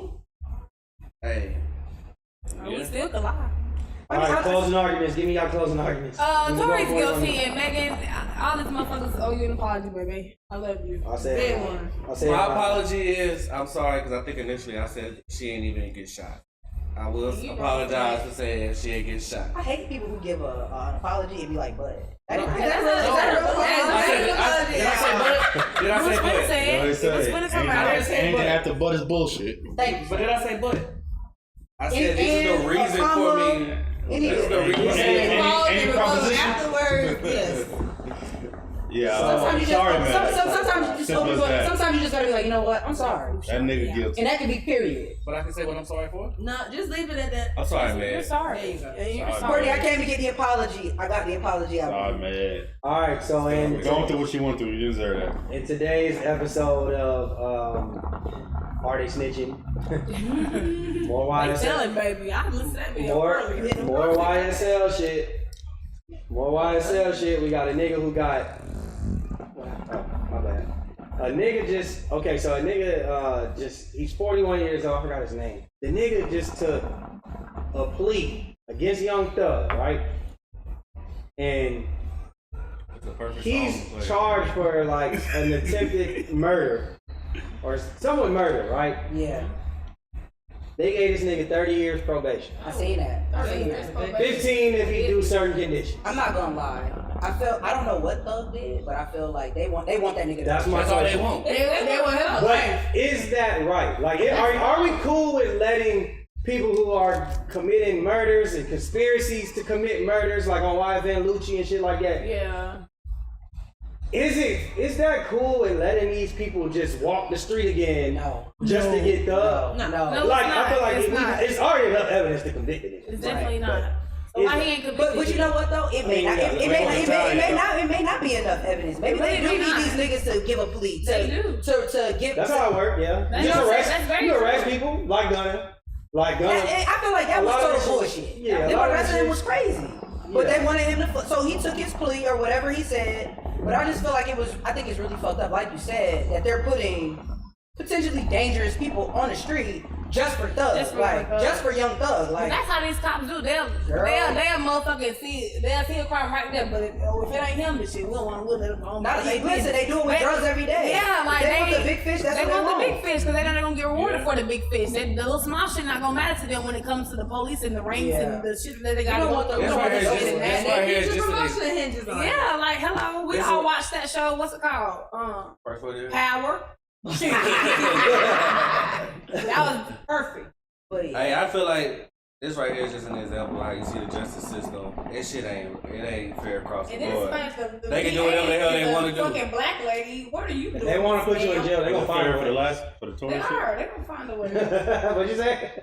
Hey. We still can lie. Alright, closing arguments. Give me y'all closing arguments. Tory's guilty, and Megan, all these motherfuckers owe you an apology, baby. I love you. I'll say my apology is, I'm sorry, because I think initially I said she ain't even get shot. I will apologize for saying she ain't get shot. I hate people who give an apology and be like, but. Did I say but? Anything after but is bullshit. Thank you. But did I say but? I said this is the reason for me. This is the reason. Any proposition? Afterwards, yes. Yeah. Sometimes you just sometimes you just gotta be like, you know what? I'm sorry. That nigga guilty. And that can be period. But I can say what I'm sorry for? No, just leave it at that. I'm sorry, man. You're sorry. There you go. Courtney, I came to get the apology. I got the apology out. Sorry, man. Alright, so going through what you went through, you deserve that. in today's episode of Are They Snitching? More YSL. Baby. I listen to that video More YSL shit. More YSL shit. We got a nigga who got. Oh, my bad. A nigga he's 41 years old. I forgot his name. The nigga just took a plea against Young Thug, right? And he's charged for like an attempted murder or somewhat murder, right? Yeah. They gave this nigga 30 years probation. I seen that. 15 if he do certain conditions. I'm not gonna lie. I don't know what Thug did, but I feel like they want that nigga. That's my all they question. want. They want him. But is that right? Like, are we cool with letting people who are committing murders and conspiracies to commit murders, like on YFN Lucci and shit like that? Yeah. Is that cool and letting these people just walk the street again? No. Just to get Thug? No. Like, it's I feel not. like it's already enough evidence to convict it. It's definitely not. So why he ain't convicted? But you know what though? It may not be enough evidence. Maybe they do need these niggas to give a plea. To give. That's how it works. Yeah. You arrest people like Gunna. Like Gunna. I feel like that was total bullshit. Yeah. Them arresting him was crazy. But they wanted him to. So he took his plea or whatever he said. But I just feel like I think it's really fucked up, like you said, that they're putting potentially dangerous people on the street just for thugs, just for young thugs. Like that's how these cops do. They'll motherfucking see a crime right there, but if it ain't him, this shit, we don't want to let it go. Listen, they do it with drugs every day. Yeah, like they want the big fish. That's they what want the big fish because they're not gonna get rewarded for the big fish. The little small shit not gonna matter to them when it comes to the police and the rings and the shit that they got to go through. Yeah, like hello, we all watched that show. What's it called? Power. That was perfect. Hey, I feel like this right here is just an example of how you see the justice system. It ain't fair across the board. They can do whatever the hell they want to do. Fucking black lady, what are you doing? If they want to put you in jail, they gonna find her for the Tory shit. They gonna find a way. What'd you say?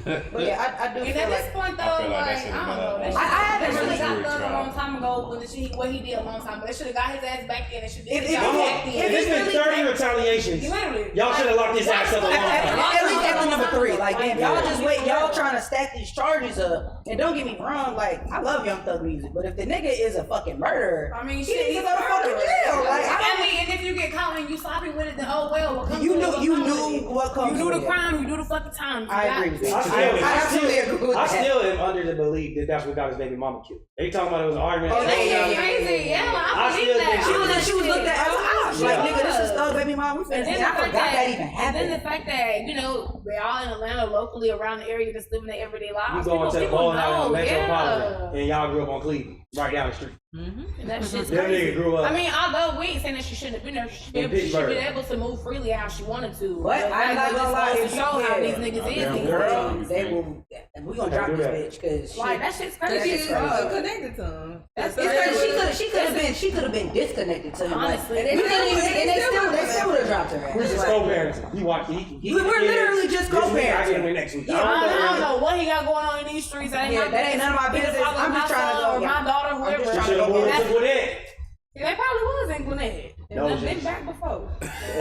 But yeah, I do And feel at like. this point, though, I feel like that like, should've I don't been know. a- That I haven't should really have got got done a long time ago with what he did a long time. But they should have got his ass back in. It should If got he- back in. if There's been 30 retaliations. Literally. Y'all should have locked his ass up a long time. At least after number 3. Like, damn, y'all just wait. Y'all trying to stack these charges up. And don't get me wrong, like, I love Young Thug music, but if the nigga is a fucking murderer, I mean, he shit, needs to he's go to fucking jail. Like, I mean, and if you get caught and you sloppy with it, then oh well. What comes you with it, what knew comes with it. what comes. You do with the it. crime, you do the fucking time. I agree with that. I absolutely agree with I that. still am under the belief that that's what got his baby mama killed. They talking about it was an argument. Oh, That yeah, shit crazy. Yeah, I I believe still that. think She was looked at as an ops. Like, nigga, this is Thug baby mom. We And finna. then And I the fact forgot that even and then the happened. fact that, you know, we're all in Atlanta, locally around the area, just living their everyday lives. You going to the People ball house know, on Metropolitan, yeah. and y'all grew up on Cleveland, right down the street. And that shit's That crazy. nigga grew up. I mean, although we ain't saying that she shouldn't have been there, she should In be Pittsburgh. able to move freely how she wanted to. But I'm not gonna lie, to if you show how did, these niggas is damn these girl. days. They will. And we gonna drop do this that. bitch because Like that shit's Cause crazy. she's connected to him. That's she could have been disconnected to him. Honestly. Like, we couldn't even, and they still would have dropped her ass. We're just Like, co-parenting. You watch it. We're literally just This week, I get co-parenting. him next week. Yeah, I don't know what he got going on in these streets. That ain't Yeah, my that ain't none of my business. business. I'm just trying to go. Or my daughter, whoever. just You trying should have moved That's- to Gwinnett. Yeah, they probably was in Gwinnett. No, They've been just- back before.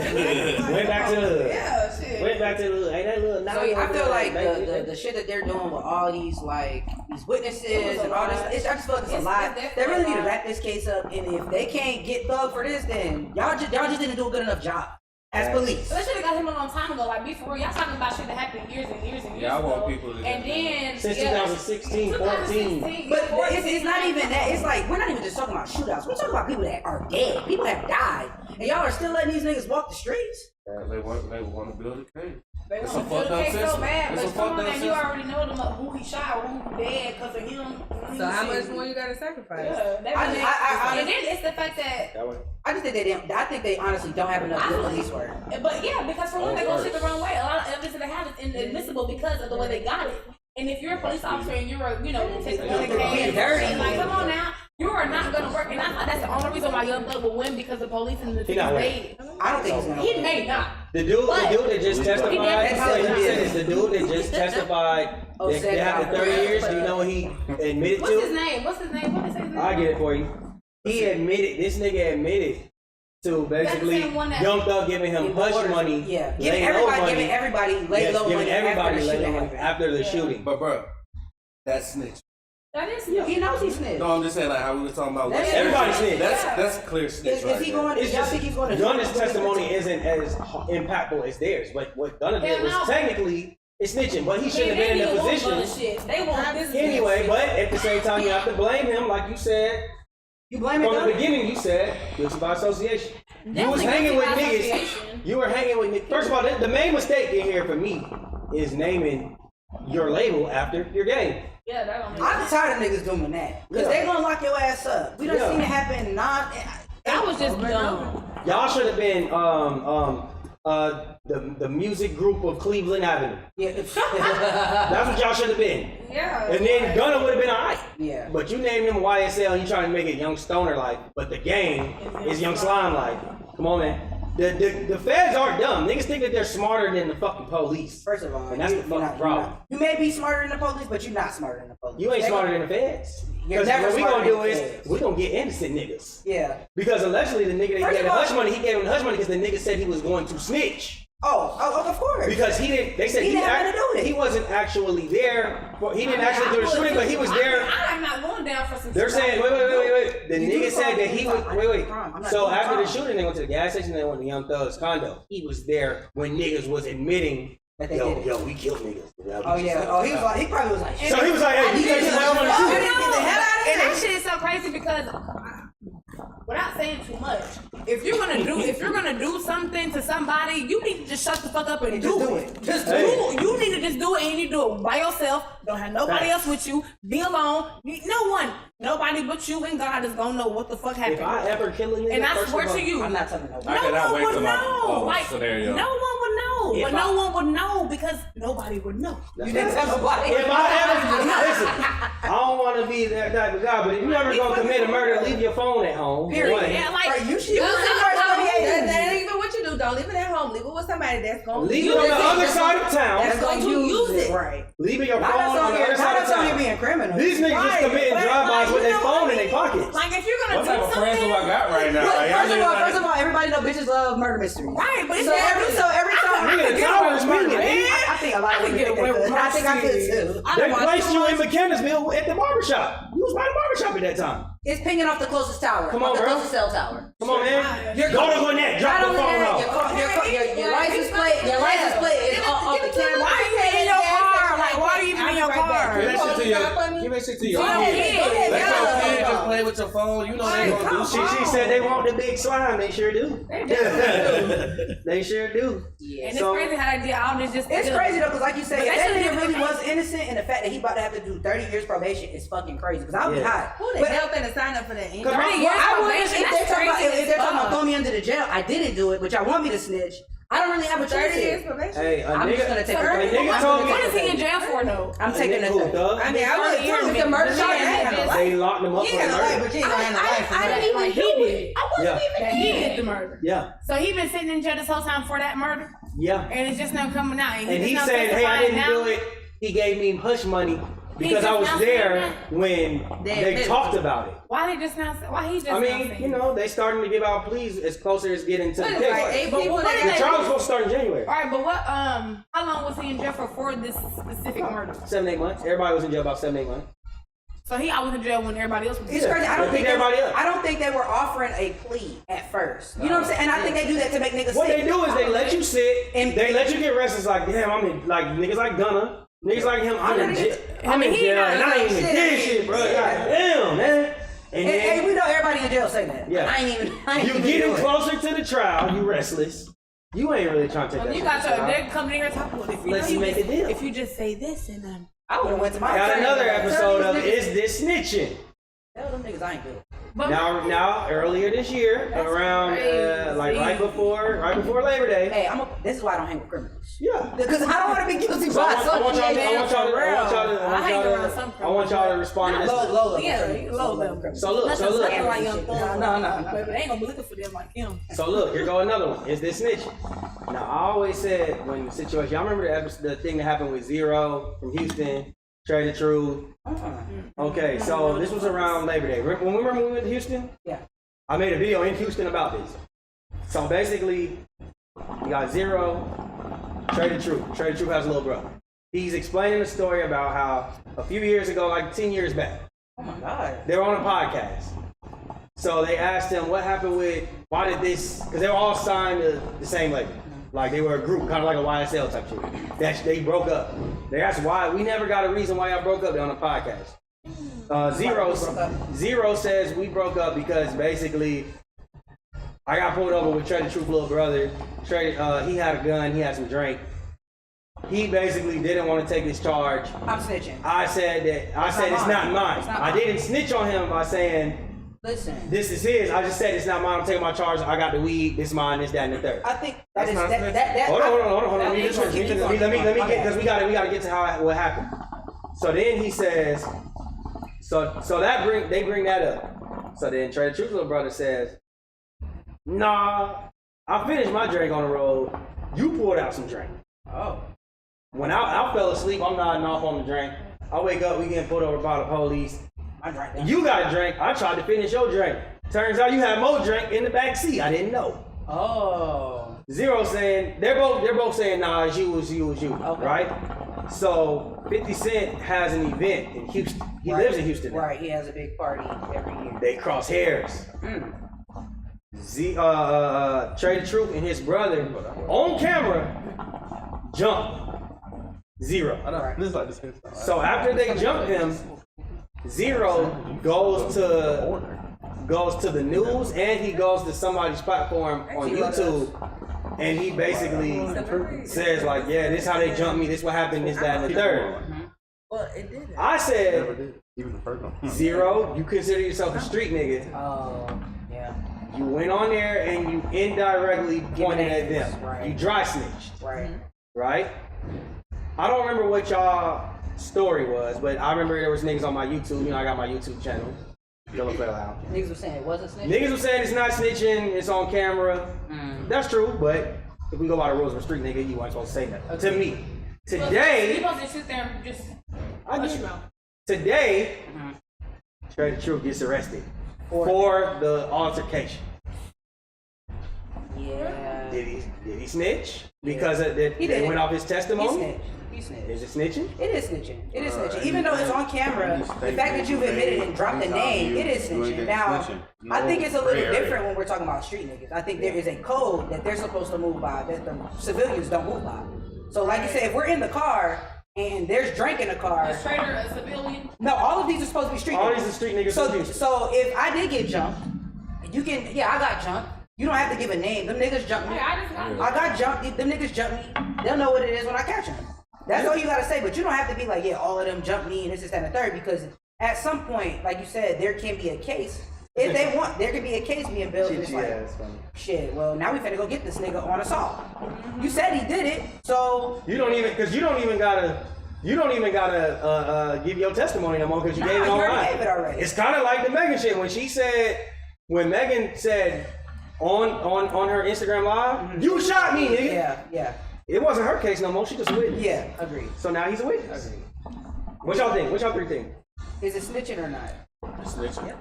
Went back to the hood. Yeah, shit. Went back to the hood. Ain't that little? So I feel like the shit that they're doing with all these like these witnesses and all this, I just feel like it's a lot. They really need to wrap this case up, and if they can't get Thug for this, then y'all just didn't do a good enough job as police. So they should have got him a long time ago. Like, be for real. Y'all talking about shit that happened years and years and years Yeah, I want ago. people to And then Since 2016, 14. But it's not even that. It's like we're not even just talking about shootouts. We're talking about people that are dead. People have died, and y'all are still letting these niggas walk the streets. They want to build a case. They It's want a to build fucked a up case so system. bad, It's but a come fucked on, up and you system. already know who he shot or who dead because of him. So how much more you gotta sacrifice? Yeah, that I- really- I- and then it's the fact that, I just think they didn't. I think they honestly don't have enough good police work. but yeah, because for one, they go shit the wrong way. A lot of evidence that they have is inadmissible because of the way they got it. And if you're a police officer and you're a, you know, take a gun Being dirty. like, come on now, you are not gonna work. And I thought that's the only reason why Young Thug will win because the police and the He not they. I don't think he's gonna. He win. may not. The dude that just testified, definitely the dude that just testified, they have the 30 years. Do you know what he admitted What's his to? name? What's his name? What is his name? I get it for you. He admitted. This nigga admitted to basically That's the same one that- Young Thug giving him hush money. Yeah, lay low money. giving everybody lay Yes, low giving money everybody after the lay low shooting money happened. after the shooting. But bro, that's snitch. That is. He knows he snitched. No, I'm just saying like how we were talking about. That's- Everybody snitch. That's clear snitch. Is right he there. going? It's Y'all just think he's going to? Gunna's testimony isn't as impactful as theirs. But what Gunna did was technically it's snitching, but he shouldn't have been in the position. They want this Anyway, but at the same time, you have to blame him, like you said. You blame it From the Gunna? beginning, you said guilty by association. You was Definitely hanging with guilty by niggas. association. You were hanging with niggas. First of all, the main mistake in here for me is naming your label after your game. Yeah, that don't make I'm sense. tired of niggas doing that because Yeah. they gonna lock your ass up. We done Yeah. seen it happen. That was just dumb. Y'all should have been the music group of Cleveland Avenue. Yeah. That's what y'all should have been. Yeah. And then Gunna would have been alright. Yeah. But you named him YSL and you trying to make it Young Stoner like, but the game is Young Slime like. Come on, man. The feds are dumb. Niggas think that they're smarter than the fucking police. First of all, And that's the fucking problem. You may be smarter than the police, but you're not smarter than the police. You ain't smarter than the feds. You're Because never what we smarter gonna do than the is feds. we gonna get innocent niggas. Yeah. Because allegedly the nigga that First gave of the all- hush money, he gave him the hush money because the nigga said he was going to snitch. Oh, of course. Because he didn't. They said He didn't have nothing to do with it. he wasn't actually there. He didn't actually do the shooting, but he was there. I'm not going down for some They're shit saying, like wait. The You do nigga said crime, that he you was, crime. wait. I'm not So doing after the crime. shooting, they went to the gas station, they went to Young Thug's condo. He was there when niggas was admitting, That they did it. yo, we killed niggas. Oh yeah. Oh, he probably was like. So he was like, hey, you take this hell on the Get shoot. the hell out of And that here. shit is so crazy because without saying too much, if you're gonna do something to somebody, you need to just shut the fuck up and just do do it. it. Just Hey. do. You need to just do it, and you need to do it by yourself. Don't have nobody Facts. else with you. Be alone. No one. Nobody but you and God is gonna know what the fuck happened. If I ever kill a nigga, And I first swear of all, to you, I'm not telling nobody. I no cannot one wait would till my know. Like, scenario. no one would know. If But I- no one would know because nobody would know. You didn't tell nobody. If I ever, listen, I don't want to be that type of guy, but if you ever gonna commit a murder, leave your phone at home. Period. One. Yeah, like Right, you should. That You ain't even what you do. Don't leave it at home. Leave it with somebody that's going to Leave use it on the it. other side of town. That's going to use it. Right. Leaving your phone Not on the other side of us on here town. being criminal. These niggas just committing But, drive-bys like, with you their know phone what in I their mean? pockets. Like, if you're going What to do type of friends do something. I got right now? Like, First of all, everybody know bitches love murder mysteries. Right, but So every time, Nigga, the tower is murder, man. I think a lot of women get think away they with could. I think I could too. They placed you in McKennisville at the barbershop. You was by the barbershop at that time. It's pinging off the closest tower. Come on, the bro. closest cell tower. Come on, man. You're Go to Gwinnett. Drop Not the only phone that, off. your license plate is off the camera. Why you in your car? Like, why are you even in your car? Give that shit to your. Give that shit to your kid. Let your kid just play with your phone. You know they gonna do shit. She said they want the big slime. They sure do. They sure do. Yeah. And So- it's crazy how they did all this just. It's crazy though, because like you said, But if that that shouldn't nigga even really be- was innocent, and the fact that he about to have to do 30 years probation is fucking crazy. Because I'll be Yeah. hot. Who the But hell finna sign up for that? 'Cause my- 30 well, years I wouldn't, probation, if they're that's talking about, crazy if they're as talking about fuck. throwing me under the jail, I didn't do it, but y'all want me to snitch. I don't really have a choice 30 here. years probation. Hey, a I'm just gonna nigga, take a a nigga told me. What is he in jail for though? I'm taking Who, the 30. Doug? I mean, I would years, too. If the murder man. shot, Yeah, They locked him up for He had a life, murder. but you ain't gonna have a life for I that. didn't even Like, do he it. did. I wasn't Yeah. That even he here. did the murder. Yeah, So he been sitting in jail this whole time for that murder, yeah. and it's just now coming out. And just he now said, "Hey, I testifying didn't now. do it." He gave me hush money because just I was now there saying when they talked about it. Why he just now? Why he just? I now mean, saying you know, they starting to give out pleas as closer as getting to the What is case. it, like 8 people what that is The that? trial was supposed to start in January. All right, but what? How long was he in jail for this specific murder? 7-8 months. Everybody was in jail about 7-8 months. So he always in jail when everybody else was. It's Yeah. crazy. I They don't think picked everybody up. I don't think they were offering a plea at first. You know what I'm saying? And I think they do that to make niggas What sick. they do is they let you sit And- and they let you get arrested. It's like, damn, I'm in, like, niggas like Gunna. Niggas like him, I'm in jail. I'm in he jail not and I ain't doing even shit. did shit, bro. God damn, man. And And then we know everybody in jail say that. Yeah. I ain't even you even getting do it. closer to the trial, you restless. You ain't really trying to take Well, that you shit got to your trial. they're coming in here talking about if you Let's know you make just, a deal. If you just say this and I would have went to my Got attorney. another Tell episode of these niggas- Is This Snitching? Tell them niggas I ain't good. but Now, earlier this year, That's around like crazy. right before Labor Day. Hey, this is why I don't hang with criminals. Yeah. Because I don't want to be guilty So I by want y'all to respond to this. Low yeah, low level. So look, Nothing saying like Young Thug. No. But they ain't gonna be looking for them like him. So look, here go another one. Is this snitching? Now I always said when the situation, y'all remember the thing that happened with Zero from Houston, Trey the Truth. Okay, so this was around Labor Day. Remember when we went to Houston? Yeah. I made a video in Houston about this. So basically, you got Zero, Trey the Truth. Trey the Truth has a little brother. He's explaining a story about how a few years ago, like 10 years back, Oh my God. they were on a podcast. So they asked him what happened with, why did this, because they were all signed to the same label. Like they were a group, kind of like a YSL type shit. They broke up. They asked why, we never got a reason why y'all broke up. They're on a podcast. Zero says we broke up because basically I got pulled over with Trey the Truth little brother. Trey, he had a gun, he had some drink. He basically didn't want to take this charge. I'm snitching. I said it's not mine. It's not I mine. didn't snitch on him by saying Listen. this is his. I just said it's not mine. I'm taking my charge. I got the weed. This mine. This, that, and the third. I think that is not that. Hold on. that Let me is what keep get going. because we gotta get to what happened. So then he says, so they bring that up. So then Trey the Truth little brother says, nah, I finished my drink on the road. You pulled out some drink. Oh. When I fell asleep, I'm nodding off on the drink. I wake up, we getting pulled over by the police. I drank that. You got a drink. I tried to finish your drink. Turns out you had more drink in the back seat. I didn't know. Oh. Zero saying they're both saying nah, it's you, Okay. right? So 50 Cent has an event in Houston. He Right. lives in Houston now. Right. He has a big party every year. They cross hairs. Mm. Trey the Truth and his brother on camera jump Zero. This is like this. So after they jump him, Zero goes to the news and he goes to somebody's platform on YouTube and he basically says like, yeah, this how they jumped me, this what happened, this, that, and the third. Well, it didn't. I said, Even the first one. Zero, you consider yourself a street nigga. Oh. Yeah. You went on there and you indirectly pointed at them. Right. You dry snitched, Right. right? I don't remember what y'all story was, but I remember there was niggas on my YouTube. You know, I got my YouTube channel. Yellow fell out. Niggas was saying it wasn't snitching. Niggas was saying it's not snitching, it's on camera. That's true, but if we go by the rules of the street, nigga, you weren't supposed to say that. To me. You Today, supposed to sit there and just push you out. today, Trey the Truth gets arrested for the altercation. Yeah. Did he snitch? Because they went off his testimony? He snitched. Is it snitching? It is snitching. It is snitching. Even though it's on camera, the fact that you've admitted and dropped the name, it is snitching. Now, I think it's a little different when we're talking about street niggas. I think there is a code that they're supposed to move by that the civilians don't move by. So, like you said, if we're in the car and there's drink in the car, A traitor, a civilian. no, all of these are supposed to be street niggas. All these are street niggas. So if I did get jumped, you can, I got jumped. You don't have to give a name. Them niggas jumped me. I just got I got jumped. Them niggas jumped me. They'll know what it is when I catch them. That's all you gotta say. But you don't have to be like, yeah, all of them jumped me and this, that, and the third. Because at some point, like you said, there can be a case. If they want, there could be a case being built. It's like, shit, well, now we finna go get this nigga on assault. You said he did it, so. You don't even gotta give your testimony no more because you gave it online. Gave it already. It's kind of like the Megan shit when Megan said on her Instagram live, you shot me, nigga. Yeah. It wasn't her case no more. She just a witness. Yeah, agreed. So now he's a witness. Agreed. What y'all think? What y'all three think? Is it snitching or not? It's snitching. Yeah.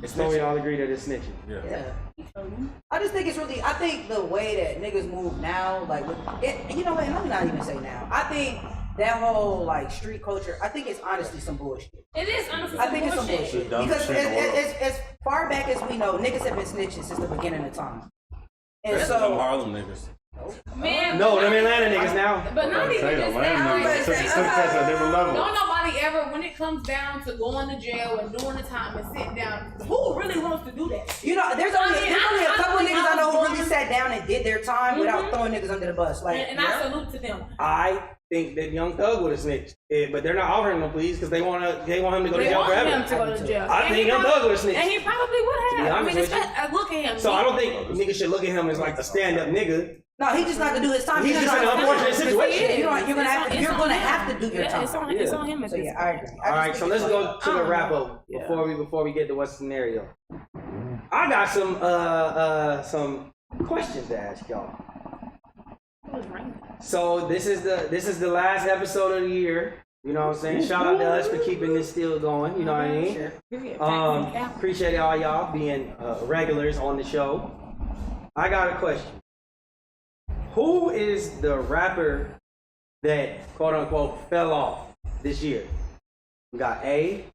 So we all agree that it's snitching. Yeah. I just think it's really. I think the way that niggas move now, like, you know what? And let me not even say now. I think that whole like street culture. I think it's honestly some bullshit. It is honestly I think some it's some bullshit. bullshit because as far back as we know, niggas have been snitching since the beginning of time. And That's so them Harlem niggas. Man, No, them Atlanta niggas now. But not even just that. Don't nobody ever, when it comes down to going to jail and doing the time and sitting down, who really wants to do that? You know, there's only a couple niggas I know who really sat down and did their time without throwing niggas under the bus. Like, and I salute to them. I think that Young Thug would have snitched, but they're not offering him pleas because they want him to go to They jail want forever. him to go to jail. I think Young Thug would have snitched. And he probably would To be have. I honest mean, with you. look at him. So I don't think niggas should look at him as like a stand-up nigga. no, he just not to do his time. He's just in an unfortunate situation. You're gonna have to do your time. It's on him. So yeah, I agree. All right, so let's go to the wrap up before we get to what's the scenario. I got some questions to ask y'all. So this is the last episode of the year. You know what I'm saying? Shout out to us for keeping this still going. You know what I mean? Appreciate all y'all being regulars on the show. I got a question. Who is the rapper that quote unquote fell off this year? We got A,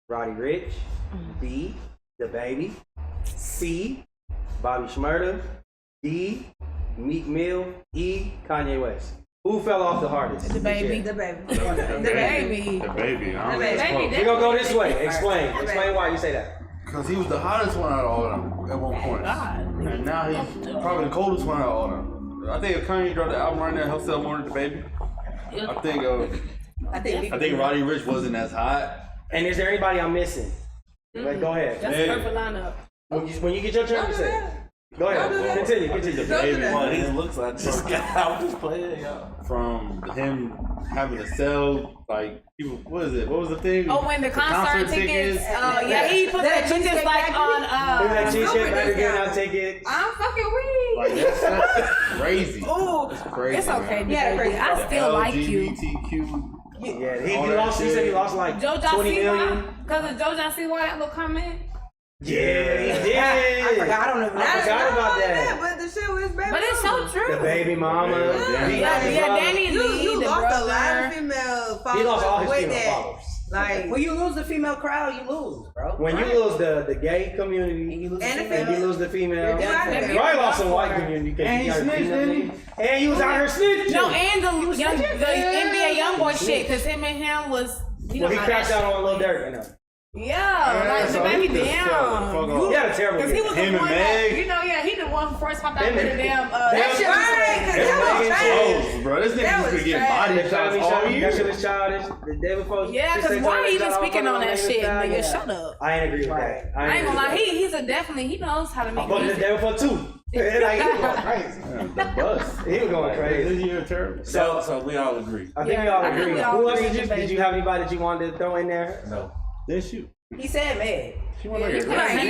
Roddy Ricch, B, The Baby, C, Bobby Shmurda, D, Meek Mill, E, Kanye West. Who fell off the hardest? The baby. The baby. We're gonna go this way. Explain why you say that. Because he was the hottest one out of all of them at one point. And now he's probably the coldest one out of all of them. I think if Kanye dropped the album right now, he'll sell more than The Baby. I think Roddy Ricch wasn't as hot. And is there anybody I'm missing? Like, go ahead. That's a perfect lineup. When you get your turn, you say. Go ahead. Continue. The Baby one. he looks like this guy. I'm just playing, y'all. From him having to sell, like, people, what is it? What was the thing? Oh, when the concert tickets. He put that tickets like on. That cheesecake factory giving out tickets. I'm fucking weak. Like, that's crazy. Ooh, It's crazy. it's okay. Man. I still like you. LGBTQ. Yeah, he said he lost like Joe 20 million. Because of Joe John C. Why that little comment? Yeah, he did. I forgot about Yeah, that. but the shit was baby. But it's so true. The baby mama. Danny Lee, You the lost brother. a lot of female followers. He lost all his with female that. followers. Like, When you lose the female crowd, you lose, bro. When you lose the gay community And you lose And the the female. and you lose the female, You're done. you probably lost some white community. And he snitched, didn't he? And you was out here snitching. No, and the NBA YoungBoy shit, because him and him was. You Well, he know how crashed that out on Lil Durk. You know. Yeah, like the so baby he just damn. fuck off. He had a terrible Because he was Him the and one that, Meg. he the one who first popped out Him with the and- damn. that shit was right, 'cause that was trash. Oh, bro, this That nigga was used to get trash. body That shots all shit year. was childish. The day before. Yeah, because why are you even speaking on that shit, nigga? Shut up. I ain't agree with that. I ain't gonna lie, he's a definitely, he knows how to make I fucked the music. day before too. Like, he was going crazy. The bus. He was going crazy. This year terrible. So we all agree. I think Yeah, we all I think agree. we all Who else agree, did you have anybody that you wanted to throw in there? No. Then shoot. He said Meg. She want to You get want to keep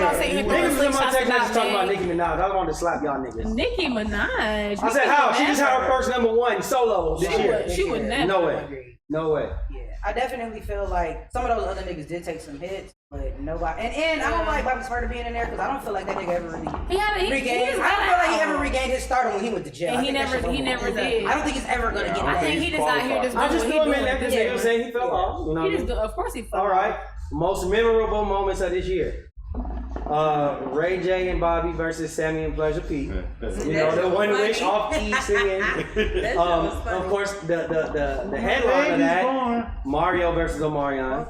on saying you're Niggas was in my shots text message about talking about Meg. Nicki Minaj. I wanted to slap y'all niggas. Nicki Minaj. I said, how? She just had her first #1 solo this year. She would never. No way. No way. Yeah, I definitely feel like some of those other niggas did take some hits, but nobody. And I don't like Bobby Smurda being in there because I don't feel like that nigga ever really regained. I don't feel like he ever regained his stardom when he went to jail. And he never did. I don't think he's ever gonna get back. I think he just out here just I just doing threw what him in he there doing. because I'm saying he fell off. You know He what I just, mean? of course he fell All right. Most memorable moments of this year. Ray J and Bobby versus Sammy and Pleasure P. You know, the one wish off key singing. Of course, the headline of that, Mario versus Omarion.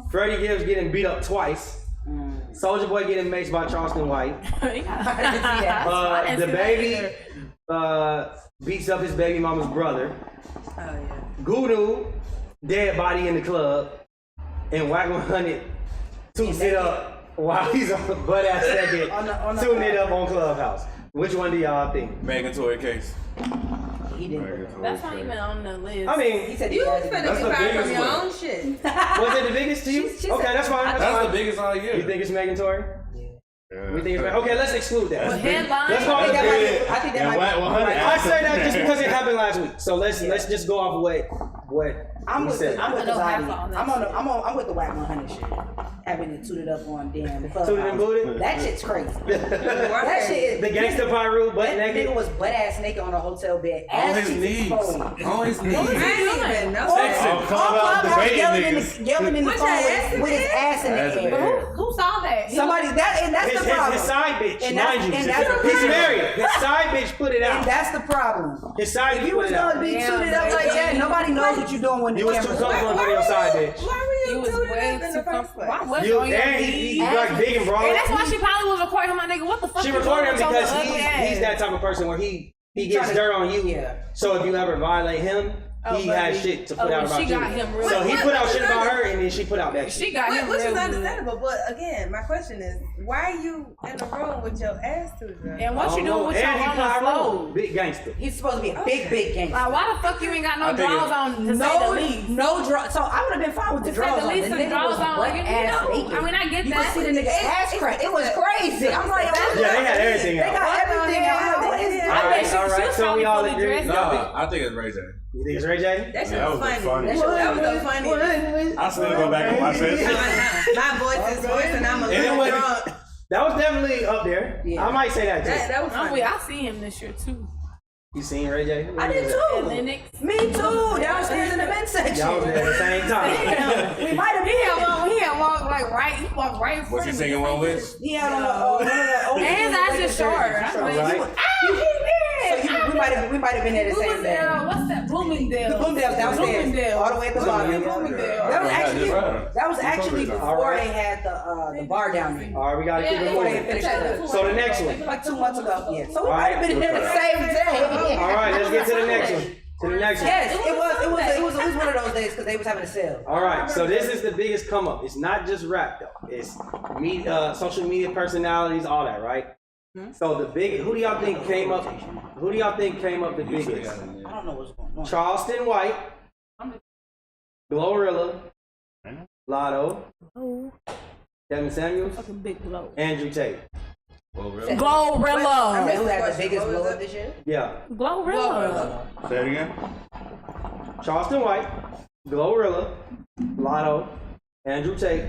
Freddie Gibbs getting beat up twice. Soulja Boy getting maced by Charleston White. The baby beats up his baby mama's brother. Guru, dead body in the club. And Whack 100 toots it up while he's on the butt ass second, tuning it up on Clubhouse. Which one do y'all think? Megan Tory case. He didn't. That's not even on the list. I mean, He said You he was had finna to be fired from your own shit. was it the biggest to you? Okay, that's fine. That's That's fine. the biggest all year. You think it's Megan Tory? We think it's Megan. Okay, let's exclude that. But headline. Let's go. I think that might be. I say that just because it happened last week. So let's just go off what I'm he with said. the I'm with the I don't have Zodi. all that I'm with the Whack 100 shit. Having it tooted up on damn Clubhouse. Tooted and booted? That shit's crazy. That shit is The gangster Pyru butt that naked. nigga was butt ass naked on a hotel bed. On ass his cheeks knees. exposed. On his knees. I didn't even know All that. Clubhouse yelling in the With phone your ass in with his the ass in Ass the in the air. air. Who saw that? Somebody that's the problem. His side bitch, And mind you. and that's He's married. His side bitch put it And out. that's the problem. His side If bitch you put was it out. gonna be Damn, suited up like that, nobody knows what you're doing when the You was too camera's comfortable on. for your side bitch. Why were You you was doing way that in too the first comfortable. place? Why was You on your and knees? he like big and broad. And that's why she probably was recording him. My nigga, what the fuck? She you recorded him doing with your because ugly ass? he's that type of person where he gets tryna- dirt on you. Yeah. So if you ever violate him, he has shit to put out about she you. got him real. So he What- put out what shit is about that? her, and then she put out that shit. She got him Which real is good. understandable, but again, my question is, why are you in the room with your ass to the ground? And what you doing with your and he on the floor? Big gangster. He's supposed to be a big gangster. Like, why the fuck you ain't got no I think drawers it- on? To say the least. No draw. So I would have been fine with the To say draws the on. least, The some nigga drawers was on. butt You ass know, naked. I mean, I get You that. could see the nigga ass crack. It was crazy. I'm like, Yeah, they had everything They out. got everything out. What is I All bet right, she all right. was So we probably all fully agree. dressed. No, I think it's Ray J. You think it's Ray J? That shit That was was funny. funny. That was so funny. I still go back and watch that. My voice is voice and I'm a And it little was- drunk. That was definitely up there. Yeah. I might say that too. That was I'm funny. with, I see him this year too. You seen Ray J? I did And too. Lennox. Me too. Downstairs in the men's section. Y'all was there at the same time. Damn. We might have He had walked like right. He walked right in front Was he of me. singing One Wish? He had on one of the old. And his ass is short. I So mean, Right? we might have been there the Who same was day. there? What's that? Bloomingdale. The Bloomingdale's downstairs, Bloomingdale. all the way at the bottom. Bloomingdale. That was actually before Alright. they had the bar down there. All right, we gotta keep it Before they moving. finished it. So the next one. Like 2 months ago. Yeah. So we All might have right. been there the same day. All right, let's get to the next one. To the next one. Yes, it was one of those days because they was having a sale. All right, so this is the biggest come up. It's not just rap though. It's social media personalities, all that, right? So the big, who do y'all think came up? Who do y'all think came up the biggest? I don't know what's going on. Charleston White, Glorilla, Lotto, Kevin Samuels, Fucking big blow. Andrew Tate. Glorilla. I mean, who had the biggest blow up this year? Yeah, Glorilla. Say it again. Charleston White, Glorilla, Lotto, Andrew Tate,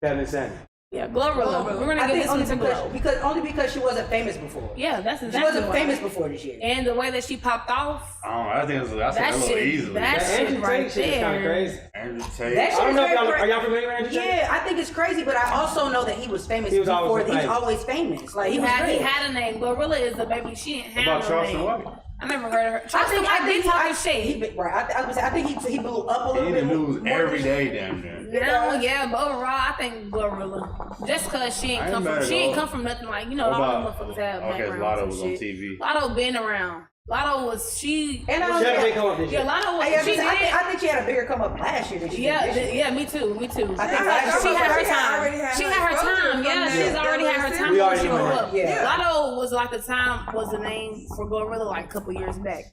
Kevin Samuels. Yeah, Glorilla. We're gonna I give think this only one to Glow. because she wasn't famous before. Yeah, that's She exactly wasn't why. famous before this year. And the way that she popped off, I don't know. I think that's that a little shit, easily. that That shit Andrew right Tate shit is kind of there. crazy. Andrew Tate. That I don't know if shit is y'all very are y'all familiar with Andrew Tate? Yeah, I think it's crazy, but I also know that he was famous He was always before. He's famous. always famous. Like He was had great. a name. Glorilla is the baby. She didn't What have about no Charleston name. White? I never heard of her. Charleston White been talking shit. Right. I think he blew up a little He bit. in the news more every this day, year. damn near. No, yeah, but overall, I think Glorilla. Just cause she I ain't ain't come mad from, at she ain't all. come from nothing like, you know, What all about- the motherfuckers have okay, backgrounds Lotto and was on shit. TV. Lotto been around. Lotto was she. And She had a big come up this Yeah, year. Lotto was. I She did. think she had a bigger come up last year than she Yeah, did this year. yeah, me too. I think She last had her year already time. had She her had her exposure time. from Yeah, that. she's already had her time We when already she know grew that. up. Yeah. Lotto was like the name for Glorilla like a couple years back.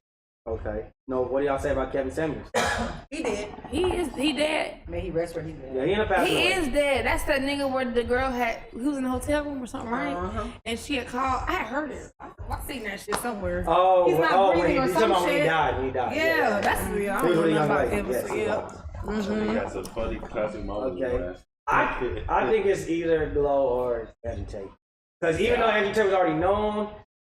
Okay. No, what do y'all say about Kevin Samuels? He did. He dead. Man, he rests where he's dead. Yeah, he in a passing He away. is dead. That's that nigga where the girl he was in the hotel room or something, right? Uh-huh. And she had called. I had heard it. I seen that shit somewhere. Oh, He's not when breathing or he some talking about shit. when he died. Yeah, that's real. I He was don't a know young about lady. Kevin. Yes, he Yeah. was. Mm-hmm. That's a funny classic moment. Okay. Man. I think it's either Glow or Andrew Tate. Because even though Andrew Tate was already known,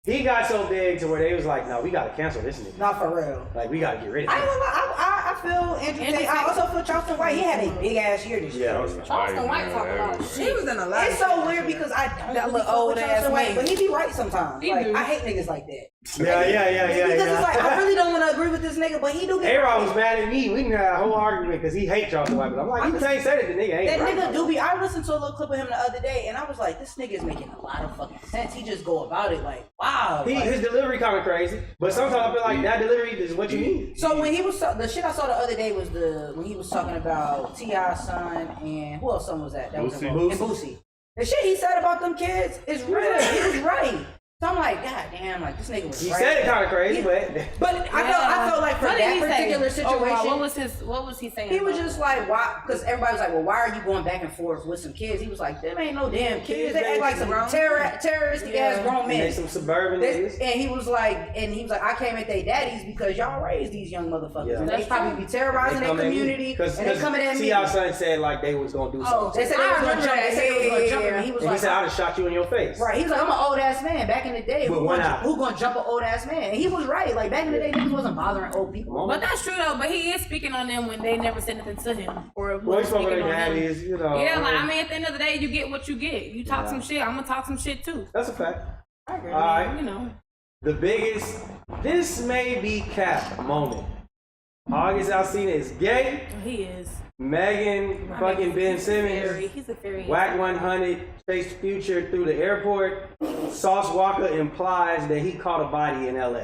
he got so big to where they was like, no, we gotta cancel this nigga. Not for real. Like, we gotta get rid of I him. ain't gonna lie, I feel Andrew Tate. I also feel Charleston White. He had a big ass year this year. Charleston White talk a lot of He shit. was in a lot. It's so weird because I don't That really little fuck old with ass Charleston White, man. but he be right sometimes. He Like do. I hate niggas like that. Yeah. Because it's like I really don't want to agree with this nigga, but he do get. A-Rod was mad at me. We didn't have a whole argument because he hates Charleston White. But I'm like, you can't say that the nigga ain't That right. nigga do be. I listened to a little clip of him the other day, and I was like, this nigga is making a lot of fucking sense. He just go about it like, wow. Like, His delivery kind of crazy, but sometimes I feel like that delivery is what you need. so when he was the shit I saw the other day was when he was talking about T.I.'s son and who else son was that? That was Boosie. and Boosie. The shit he said about them kids is real. He was right. So I'm like, God damn, like this nigga was He right. said it kind of crazy, But I felt like for What did that he say? particular situation, What was he saying? he was just like, why? Because everybody was like, well, why are you going back and forth with some kids? He was like, them ain't no damn kids. They act like some terroristic ass grown men. They some suburban niggas. And he was like, I came at they daddies because y'all raised these young motherfuckers. Yeah. And they probably be terrorizing their community. And they coming at me. T.I.'s son said like they was gonna do Oh, something. they said they was gonna jump. They said they was gonna jump him. And he was And like, he said, I'd have shot you in your face. right. He was like, I'm an old ass man. Back in the day, With one eye. who gonna jump an old ass man? And he was right. Like back in the day, niggas wasn't bothering old people. But that's true though. But he is speaking on them when they never said nothing to him or Well, he's speaking talking on to them. daddies, you know. Yeah, like I mean, at the end of the day, you get what you get. You talk some shit, I'm gonna talk some shit too. That's a fact. I agree. All right. You know. The biggest, this may be cap moment. August Alsina is gay. He is. Megan fucking Ben Simmons. He's a fairy. Whack 100 chased Future through the airport. Sauce Walker implies that he caught a body in LA.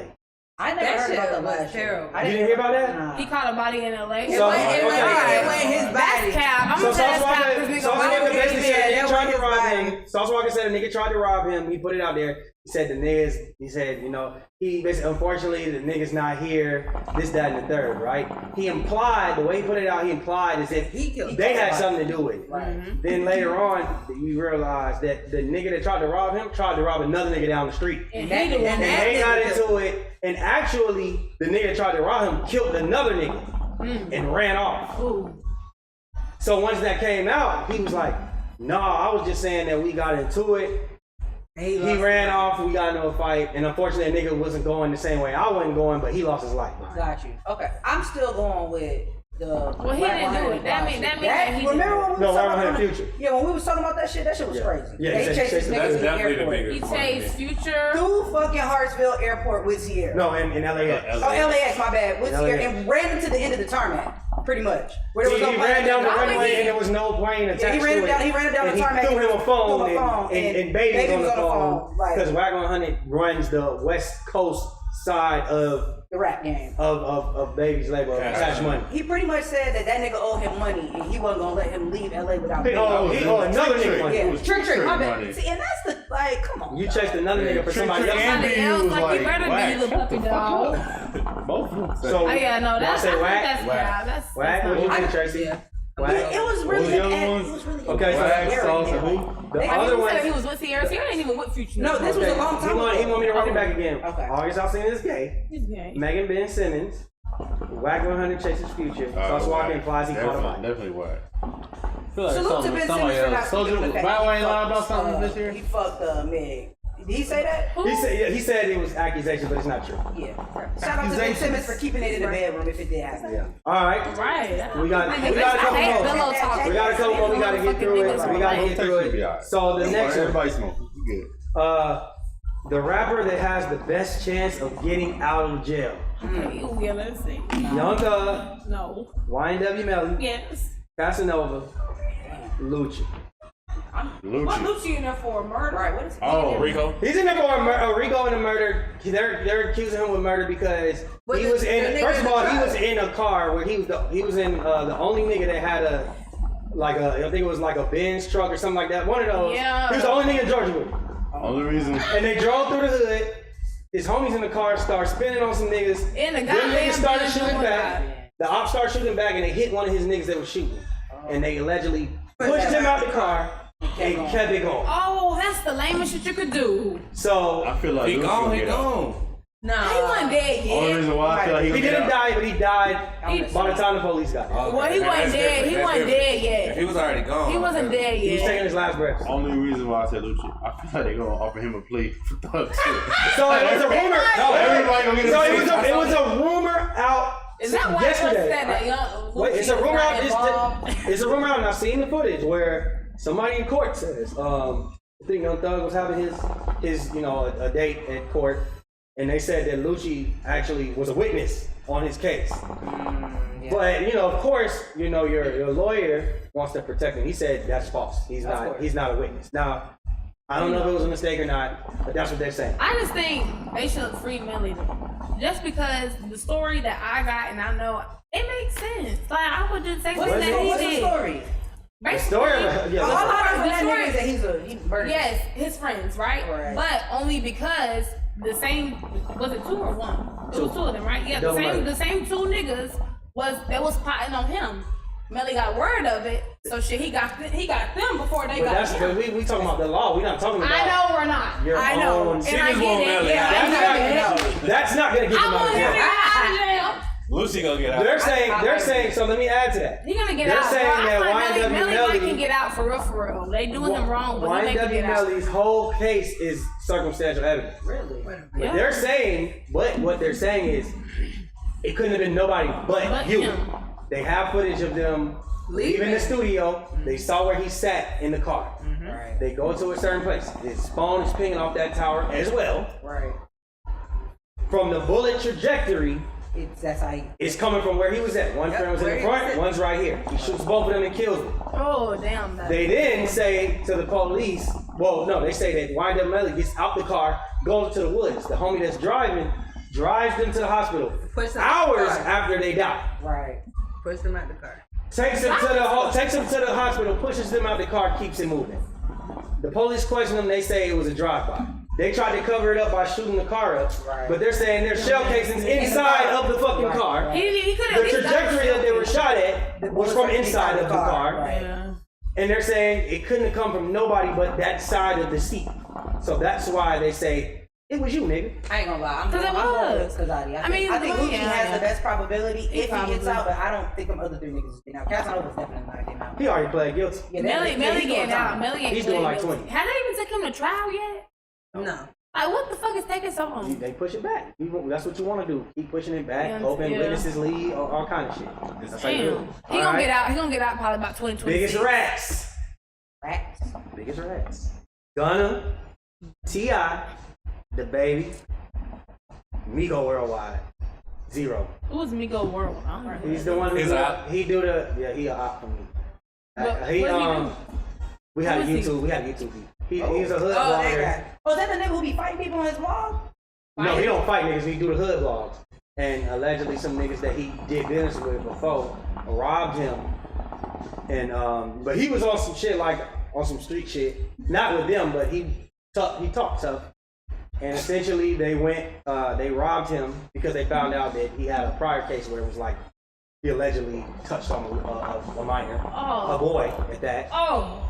I never That heard shit about that was last terrible. year. You didn't hear about that? Nah. He caught a body in LA. So, It went his body. That's cap. I'm So gonna say Sauce that's cap. Walker, This Sauce nigga Walker Walker basically is said dead. a nigga tried to rob him. Sauce Walker said a nigga tried to rob him. He put it out there. He said the niggas, he said, you know, he basically, unfortunately, the nigga's not here, this, that, and the third, right? He implied, the way he put it out, he implied as if they had something to do with it. Right. Then later on, we realized that the nigga that tried to rob him tried to rob another nigga down the street. And And they got into it, and actually, the nigga that tried to rob him killed another nigga and ran off. So once that came out, he was like, nah, I was just saying that we got into it. He ran off, we got into a fight, and unfortunately, that nigga wasn't going the same way I wasn't going, but he lost his life. Got you. Okay. I'm still going with the. Well, he didn't do it. That mean that he remember when we was No, talking Ryan about had Future. Yeah, when we was talking about that shit was crazy. Yeah, he he chased chased this him. nigga to the definitely the airport. biggest He part of chased it. Future. Through fucking Hartsville Airport with Sierra. No, in LAX. Oh, LAX, my bad. With Sierra, LAX. and ran him to the end of the tarmac, pretty much. Where there He was no ran down the plane. runway and there was no plane attached he ran him to down. it. He ran him down And the tarmac. he threw him a phone, threw him a phone, and Baby was on the phone. Right. Because Wag 100 runs the West Coast side of The rap game. of Baby's label, Cash Money. He pretty much said that nigga owed him money and he wasn't gonna let him leave LA without paying. He owed another nigga money. Yeah, It was trick, Trick my money. bad. See, and that's the come on. You chased another nigga for somebody else. Somebody else, like you better be the puppy dog. Both of them. So, Oh yeah, no, that's say I think Whack? that's yeah, that's Wag, what you think, Tracy? Wag. It was really the other it ones? was really Okay, so Wag, very Sauce, and good. who? The They- other He one. said he was with Sierra. Sierra ain't even with Future. No, this was a long time He want ago. me to run it back again. Okay. August Alsina is gay. He's gay. Megan Ben Simmons. Wag 100 chases Future. Sauce Walker implies he caught a body. Definitely Wag. Salute to Ben Simmons for not speaking on the fact Bow he ain't lied about fucked, something this year? He fucked Meg. Did he say that? He said it was accusation, but it's not true. Yeah. Shout out to Ben Simmons for keeping it in the bedroom if it did happen. Yeah. All right. Right. We got a I couple hate more. pillow talk. We got a couple more. We got to get through it. We got to get through it. So the next one. Everybody smoking. You good. The rapper that has the best chance of getting out of jail. Yeah, let's see. Young Thug, No. YNW Melly, Yes. Casanova, Lucci. What Lucci in there for? Murder? Right, what is he? Oh, Rico. He's in there for a Rico and a murder. They're accusing him with murder because he was in. First of all, he was in a car where he was in the only nigga that had I think it was like a Benz truck or something like that. One of those. Yeah. He was the only nigga in Georgia with him. Only reason. And they drove through the hood. His homies in the car start spinning on some niggas. And the Them goddamn niggas started gun shooting doing back. The ops started shooting back, and they hit one of his niggas that was shooting. And they allegedly pushed him out the car and kept it going. Oh, that's the lamest shit you could do. So I feel like He Lucy gone, gonna he get out. gone. He wasn't dead Only yet. reason why I feel like he gonna get didn't out. die, but he died He- by the time the police got there. Well, he wasn't dead. He wasn't dead If yet. he was already gone. He wasn't dead He was taking yet. his last breath. Only reason why I said Lucci, I feel like they gonna offer him a plea for thug shit. So it was a rumor. No, everybody gonna get So a it was a rumor out Is that why yesterday. that young Wait, it's a rumor out. It's a rumor out, and I've seen the footage where somebody in court says, I think Young Thug was having his a date at court, and they said that Lucci actually was a witness on his case. But of course, your lawyer wants to protect him. He said that's false. He's not a witness. Now, I don't know if it was a mistake or not, but that's what they're saying. I just think they should free Melly just because the story that I got and I know it makes sense. Like I would just say What's that he the did. story? The story, All I know from that nigga is that he's murdered. Yes, his friends, right? But only because the same was it 2 or 1? It was 2 of them, right? Yeah, the same 2 niggas was plotting on him. Melly got word of it, so shit, he got them before they got him. But we talking about the law. We're not talking about. I know we're not. I know, and I get it. Yeah, that's not gonna get him out of jail. jail. Lucy gonna get out. They're saying. So let me add to that. He gonna get They're out. saying that YNW Melly can Melly get out for real. They doing him wrong, but he can YNW get out. Melly's whole case is circumstantial evidence. Really? But they're saying, what they're saying is, it couldn't have been nobody but you. him. They have footage of them leaving the studio. They saw where he sat in the car. Right. They go to a certain place. His phone is pinging off that tower as well. Right. From the bullet trajectory, That's how he. it's coming from where he was at. One friend was in the front, one's right here. He shoots both of them and kills them. Oh damn! They then say to the police, well, no, they say that YNW Melly gets out the car, goes to the woods. The homie that's driving drives them to the hospital hours after they die. Right. Push them out the car. Takes them to the hospital, pushes them out the car, keeps it moving. The police question them. They say it was a drive-by. They tried to cover it up by shooting the car up, but they're saying there's shell casings inside of the fucking car. He The trajectory that they were shot at was from inside of the car. And they're saying it couldn't have come from nobody but that side of the seat. So that's why they say, it was you, nigga. I ain't gonna lie. I'm Because it going was. with Kazadi. I think Lucci has the best probability if he gets out, but I don't think them other 3 niggas is getting out. Casanova's definitely not getting out. He already pled guilty. Yeah, Melly getting out. Melly ain't He's doing like guilty. 20. Have they even taken him to trial yet? No. Like what the fuck is taking so long? They push it back. That's what you want to do. Keep pushing it back, Yeah, hoping yeah. witnesses lead, all kind of shit. That's how you do it. Damn. He gonna get out. He gonna get out probably about 2026. Biggest rats. Rats. Biggest rats. Gunna, T.I., the baby, Migo Worldwide, 0. Who was Migo World? I don't know. He's the one who He's out. he do the he a op for me. What He did he do? we had a Who is he? YouTube. We had a YouTube. He's a hood Oh, that blogger. guy. Oh, is that the nigga who be fighting people on his vlog? No, he don't fight niggas. He do the hood vlogs. And allegedly, some niggas that he did business with before robbed him. And but he was on some shit, like on some street shit. Not with them, but he talked tough. And essentially, they robbed him because they found out that he had a prior case where it was like he allegedly touched on a minor, a boy at that. Oh.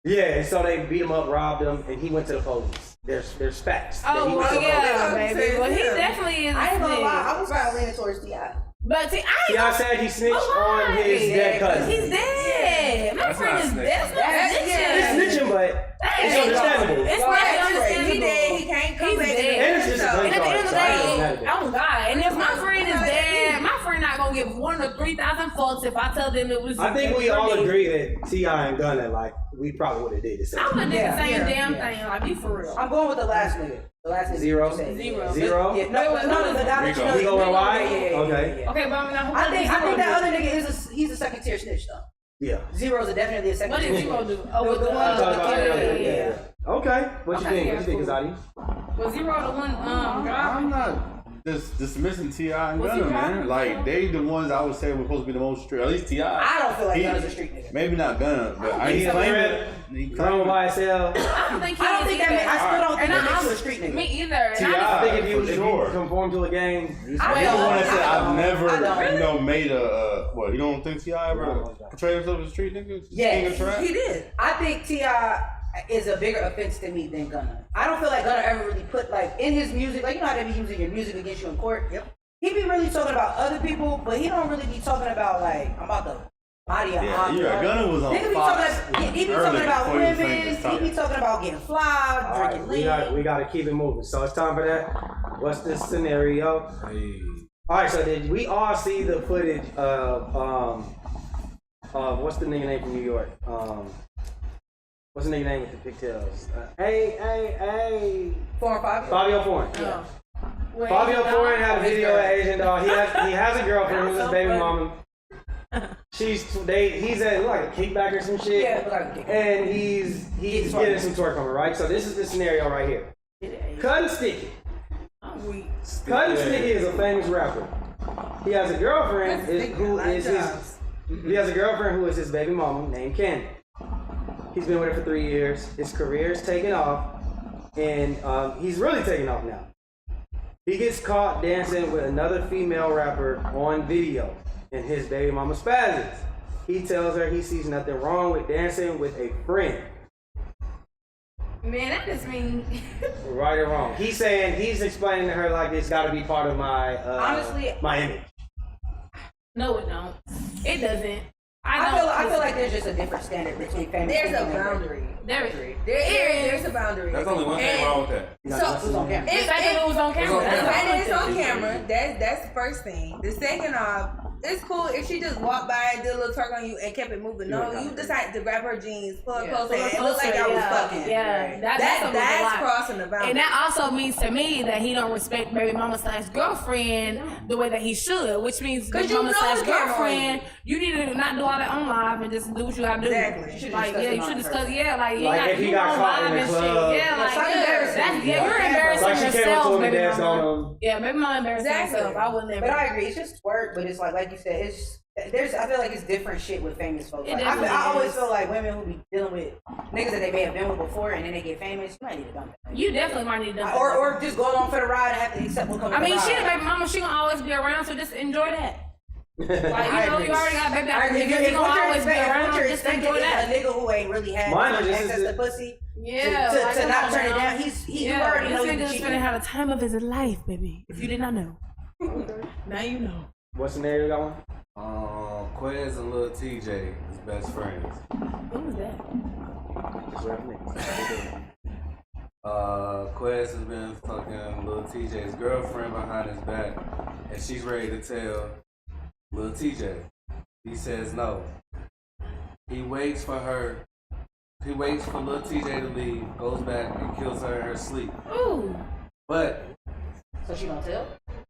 Yeah, and so they beat him up, robbed him, and he went to the police. There's facts. that he Oh, went to well, the yeah, police. baby. Well, he definitely is. I ain't gonna snitch. lie. I was kind of leaning towards T.I. But see, T.I. said he snitched on his dead cousin. He's dead. My That's friend not is snitching. dead. That's He's snitching, but it's understandable. It's Well, not that's understandable. He dead. He can't come He's back. dead. And it's just a And at the end of the so I ain't mad day, at that. oh God! And if my friend is dead, my friend not gonna give 1 to 3,000 fucks if I tell them it was. I think we all agree that T.I. and Gunna, like, we probably would have did the same. I would have did the same Yeah, damn yeah. thing. Like, be for real. I'm going with the last nigga. The last nigga. Zero? you said. Zero. Zero? Yeah, no, the guy that you know. Migo Worldwide? Yeah. Okay. Okay, but I mean, now, I think that other nigga he's a second tier snitch though. Yeah. Zero's definitely a second What tier did snitch. Zero do? Oh, with the one one. Talk about it yeah, earlier. yeah. Okay. What you Okay, think? yeah, What you think, cool. Azadi? Was Zero the one? I'm not dismissing T.I. and Was he Gunna, man. driving? Like, they the ones I would say were supposed to be the most strict. At least T.I. I don't feel like He- Gunna's a street nigga. Maybe not Gunna, but I He's ain't claiming a it. threat. Grown by itself. I don't think that makes, I still don't think that makes you a street nigga. Me either. I think if you conform to a game, I've never, made a. What, you don't think T.I. ever portrayed himself as a street nigga? Yes, he did. I think T.I. is a bigger offense to me than Gunna. I don't feel like Gunna ever really put like in his music, like you know how they be using your music against you in court. Yep. He be really talking about other people, but he don't really be talking about like I'm about to body a Gunna was on Fox. He be talking about women. He be talking about getting fly, drinking lean. We gotta keep it moving. So it's time for that. What's this scenario? Hey. All right. So did we all see the footage of what's the nigga name from New York? What's the nigga name with the pigtails? Foreign Fabio. Fabio Foreign. Yeah. Fabio Foreign had a video of Asian dog. He has a girlfriend who's his baby mama. He's at like a kickback or some shit. Yeah, like a kickback. And he's getting some twerk from her, right? So this is the scenario right here. Cut and Sticky. Cut and Sticky is a famous rapper. He has a girlfriend who is his baby mama named Candy. He's been with her for 3 years. His career's taken off, and he's really taking off now. He gets caught dancing with another female rapper on video, and his baby mama spazzes. He tells her he sees nothing wrong with dancing with a friend. Man, that just means Right or wrong. He's explaining to her like it's got to be part of my honestly my image. No, it don't. It doesn't. I feel like there's just a different standard between famous. There's people a and boundary. There's a boundary. That's only one thing wrong with that. So it's on camera. It was on camera. And it's on camera. That's the first thing. The second off, it's cool if she just walked by and did a little twerk on you and kept it moving. No, you decided to grab her jeans, pull her close, and it looked like y'all was fucking. Yeah, that's crossing the boundary. And that also means to me that he don't respect baby mama / girlfriend the way that he should, which means baby mama / girlfriend, you need to not do all that on live and just do what you gotta do. Exactly. Like you should discuss. Yeah, like you Like got if he you got on caught live in the and club. shit. Yeah, like you're embarrassing Like she came up to yourself, him and baby danced mama. on him. Yeah, baby mama embarrassing herself. I would never. But I agree, it's just work. But it's like you said, I feel like it's different shit with famous folks. Like, I always feel like women who be dealing with niggas that they may have been with before and then they get famous, you might need to dump that. You definitely might need to dump or just go along for the ride and have to accept what comes with the ride. shit, baby mama, she gonna always be around, so just enjoy that. Like, you already got baby. If gonna always be around, you're just enjoy expecting that. a nigga who ain't really had access to pussy, yeah, to not turn it down, you already know this nigga's gonna have a time of his life, baby. If you did not know, now you know. What scenario you got one? Quez and Lil TJ is best friends. Who was that? Quez has been fucking Lil TJ's girlfriend behind his back, and she's ready to tell Lil TJ. He says no. He waits for her. He waits for Lil TJ to leave, goes back and kills her in her sleep. Ooh. So she gonna tell?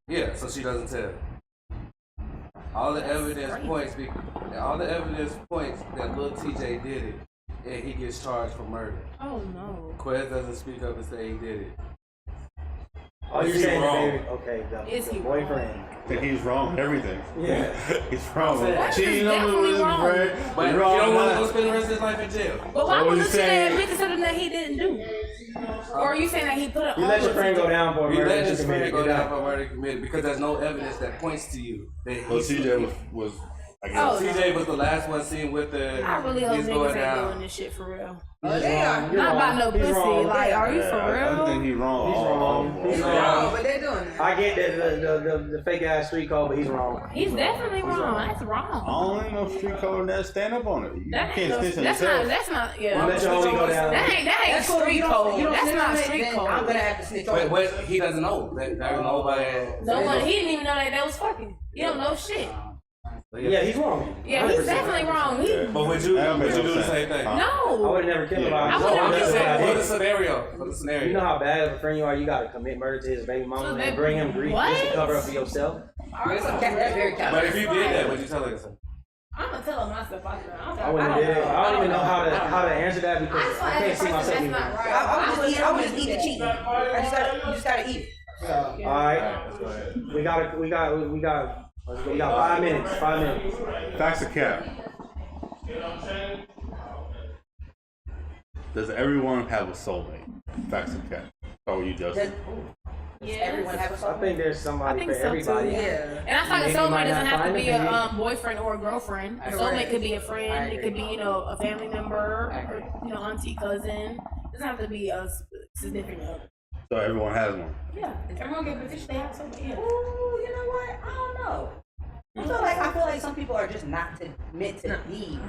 Yeah, so she doesn't tell. All the evidence points that Lil TJ did it, and he gets charged for murder. Oh no. Quez doesn't speak up and say he did it. Oh, you're saying wrong? Okay, Is he boyfriend. I think he's wrong in everything. Yeah. He's wrong. Cheating on his friend. But you don't want to go spend the rest of his life in jail. But why would you say admit to something that he didn't do? Or are you saying that he put it on? You let your friend go down for a murder. You let his friend go down for a murder committed because there's no evidence that points to you that he. Well, CJ was I guess. CJ was the last one seen with the. I really hope he's niggas going ain't down. doing this shit for real. They are. Not about no pussy. Like, are you for real? I think he's wrong. He's wrong. He's wrong, but they're doing it. I get the fake ass street code, but he's wrong. He's definitely wrong. That's wrong. I don't know street code that stand up on it. You That can't ain't snitch on that's yourself. not. That's not. Yeah. Let your homie go down. That ain't street code. That's not street code. I'm gonna have to snitch on But he doesn't know. There's nobody. No one. He didn't even know that was fucking. He don't know shit. Yeah, he's wrong. Yeah, he's definitely wrong. But would you do the same thing? No. I would have never killed him. I would've For the scenario. You know how bad of a friend you are. You gotta commit murder to his baby mama and bring him grief just to cover up for yourself. That's very But if you did that, would you tell her? I'm gonna tell him myself. I wouldn't have did it. I don't even know how to answer that because I can't see myself even. I would just eat the cheat. You just gotta eat it. All right, we got 5 minutes. 5 minutes. Facts or cap? Does everyone have a soulmate? Facts or cap? Or you just? Everyone have a soulmate? I think there's somebody for so everybody. too. Yeah. And I feel like a Maybe you soulmate might doesn't not have to find be it, a boyfriend or a girlfriend. A soulmate could be a friend. It could be, a family member, or, auntie, cousin. It doesn't have to be a significant other. So everyone has one. Yeah, everyone get British. They have soulmate. Yeah. Ooh, you know what? I don't know. I feel like some people are just not meant to be.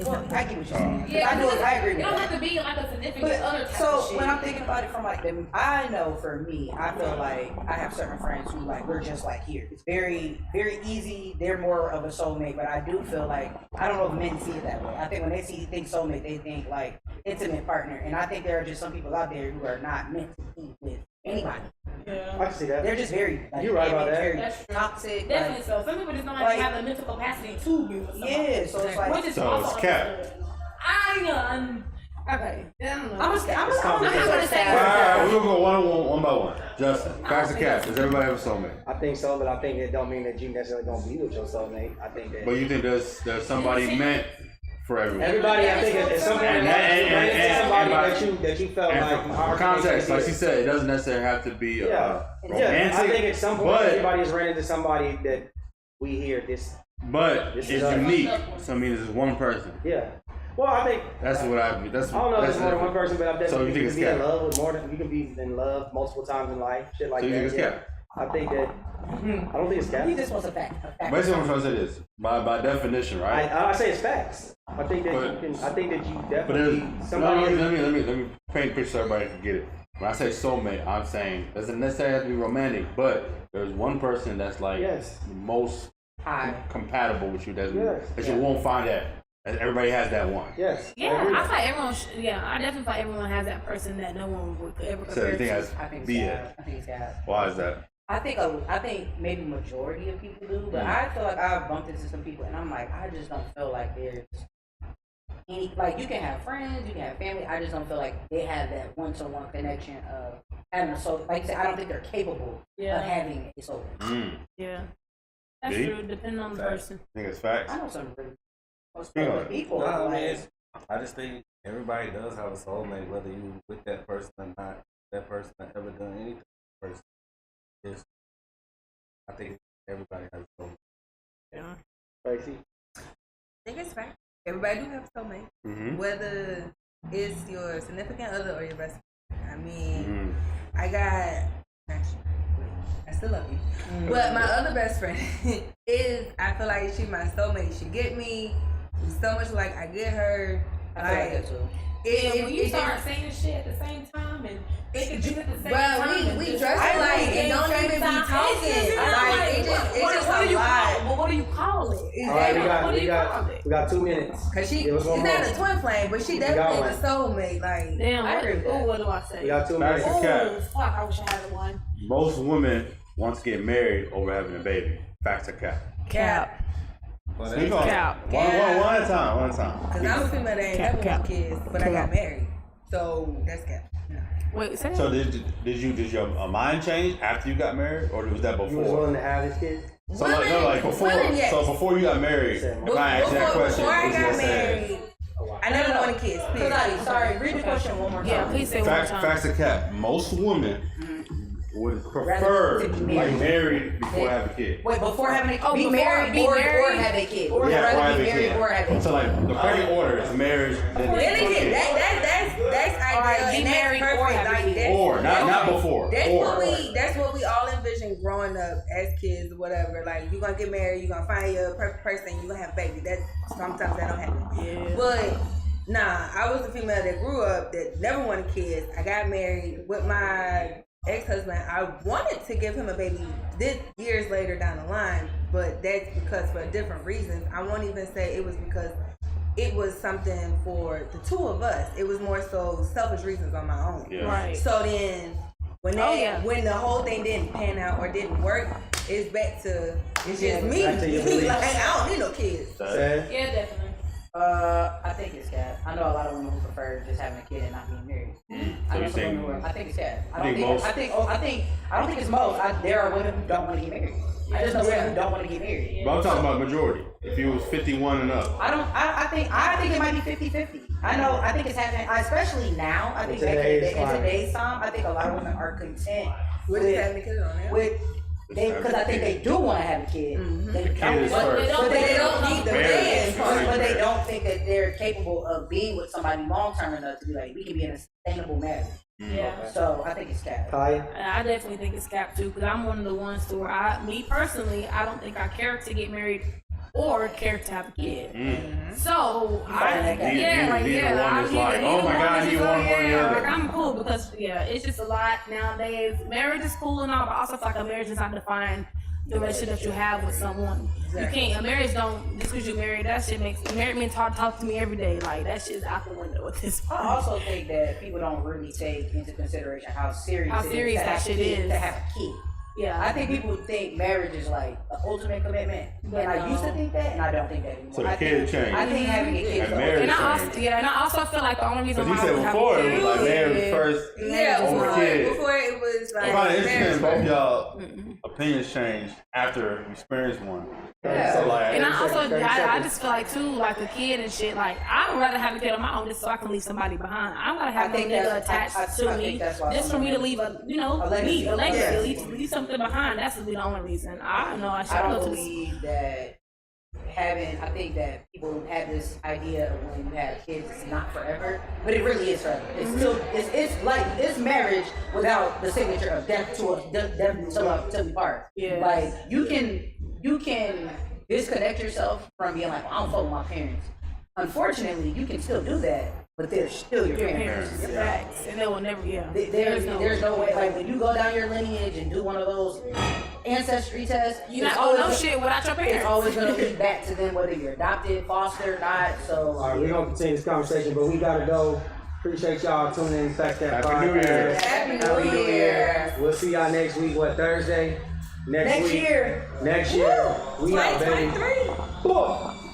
Well, I get what you're saying. Yeah, I agree with that. You don't have to be like a significant other type so of shit. when I'm thinking about it from like I know for me, I feel like I have certain friends who like we're just like here. It's very, very easy. They're more of a soulmate, but I do feel like I don't know if men see it that way. I think when they think soulmate, they think like intimate partner, and I think there are just some people out there who are not meant to be with anybody. Yeah. I can see that. They're just very you're right about that. very toxic. Definitely so. Some people just don't actually have the mental capacity to be with somebody. Yeah, so it's like which is so also it's cap. Okay. I don't know. I'm just gonna say. Alright, we're gonna go one by one. Justin, facts or cap? Does everybody have a soulmate? I think so, but I think it don't mean that you necessarily gonna be with your soulmate. I think that. But you think there's somebody meant for everyone? Everybody, I think it's something that you felt like. For context, like she said, it doesn't necessarily have to be romantic. I think at some point everybody has ran into somebody that we hear this. But it's unique. So I mean, it's one person. Yeah. Well, I think that's what I mean. I don't know if it's more than one person, but I definitely so you think it's be in cap? love with more than you can be in love multiple times in life, shit like So you that. think it's cap? I think that. I don't think it's cap. He just wants a fact. Basically, what I'm trying to say is by definition, right? I say it's facts. I think that you can. I think that you But definitely somebody. let me paint a picture so everybody can get it. When I say soulmate, I'm saying it doesn't necessarily have to be romantic, but there's one person that's like the most compatible with you that you won't find that. Everybody has that one. Yes. Yeah, I feel like everyone. I definitely feel like everyone has that person that no one would ever compare So you think to. that's I think it's cap. Why is that? I think maybe majority of people do, but I feel like I've bumped into some people and I'm like, I just don't feel like there's any, like you can have friends, you can have family, I just don't feel like they have that one-to-one connection of having a soul. Like I said, I don't think they're capable of having a soul. Yeah. That's true, depending on the person. I think it's facts. I know some really people. I just think everybody does have a soulmate, whether you with that person or not. That person that ever done anything for person. I think everybody has a soulmate. Yeah. Tracy? I think it's fact. Everybody do have a soulmate. Whether it's your significant other or your best friend. I mean, I still love you. But my other best friend I feel like she's my soulmate. She get me. We so much like I get her. I feel like that too. When you start saying shit at the same time and it could at the same time. Bro, we dress like it don't even be talking. Like it's just a lot. But what do you call it? All right, we got 2 minutes. Cause she's not a twin flame, but she definitely is a soulmate. Like damn, what do I say? We got 2 minutes. Fuck, I wish I had one. Most women want to get married over having a baby. Facts or cap? Cap. Speak on it. One at a time. Cause I'm a female that ain't never want kids, but I got married. So that's cap. Wait, say so did your mind change after you got married, or was that before? You was willing to have this kid? So before. Yes. So before you got married, if I asked that question, before I got married, I never wanted kids. Sorry, read the question one more time. Yeah, please say one more time. Facts or cap? Most women would prefer to be married before having a kid. Wait, before having a kid? Be married or have a kid. Or have a kid. Or have a kid. So like the perfect order is marriage, then kid. That's ideal. Be married or have a kid. Or not before. That's what we all envision growing up as kids or whatever. Like you're gonna get married, you're gonna find your perfect person, you're gonna have a baby. Sometimes that don't happen. Yeah. But nah, I was a female that grew up that never wanted kids. I got married with my ex-husband. I wanted to give him a baby years later down the line, but that's because for different reasons. I won't even say it was because it was something for the two of us. It was more so selfish reasons on my own. Yeah. Right. So then when the whole thing didn't pan out or didn't work, it's back to it's just me. Like I don't need no kids. Yeah, definitely. I think it's cap. I know a lot of women who prefer just having a kid and not being married. I think it's cap. I don't think it's most. There are women who don't want to get married. I just know women who don't want to get married. But I'm talking about majority. If he was 51 and up. I think it might be 50-50. I think it's happening, especially now. I think in today's time, I think a lot of women are content with having kids on there. Because I think they do want to have a kid. But they don't need the man. But they don't think that they're capable of being with somebody long term enough to be like, we can be in a sustainable marriage. Yeah. So I think it's cap. I definitely think it's cap too, because I'm one of the ones to where me personally, I don't think I care to get married or care to have a kid. So I'm cool because it's just a lot nowadays. Marriage is cool and all, but also like a marriage is not defined the relationship that you have with someone. Exactly. You can't. A marriage don't just because you married. That shit makes married men talk to me every day. Like that shit's out the window at this point. I also think that people don't really take into consideration how serious that shit is to have a kid. Yeah, I think people think marriage is like the ultimate commitment, and I used to think that, and I don't think that anymore. So the kid changed. I think having a kid is marriage and I also feel like the only reason why you said before it was like marriage first. Before it was like. Probably interesting. Both y'all opinions changed after you experienced one. Yeah. So like, and I just feel like too, like a kid and shit. Like I'd rather have a kid on my own just so I can leave somebody behind. I'm gonna have no nigga attached to me just for me to leave a legacy, leave something behind. That's the only reason. I don't know. I don't believe that I think that people have this idea of when you have kids, it's not forever, but it really is forever. It's still, it's marriage without the signature of death till we part. Yeah. Like you can disconnect yourself from being like, well, I don't fuck with my parents. Unfortunately, you can still do that, but they're still your parents. Facts. And they will never, There's no way, like when you go down your lineage and do one of those ancestry tests, you're not gonna know shit without your parents. It's always gonna lead back to them, whether you're adopted, fostered, not. So all right, we're gonna continue this conversation, but we gotta go. Appreciate y'all tuning in. Fact That Happy New Year. Happy New Year. We'll see y'all next week. Thursday? Next week. Next year. We out, baby. 2023.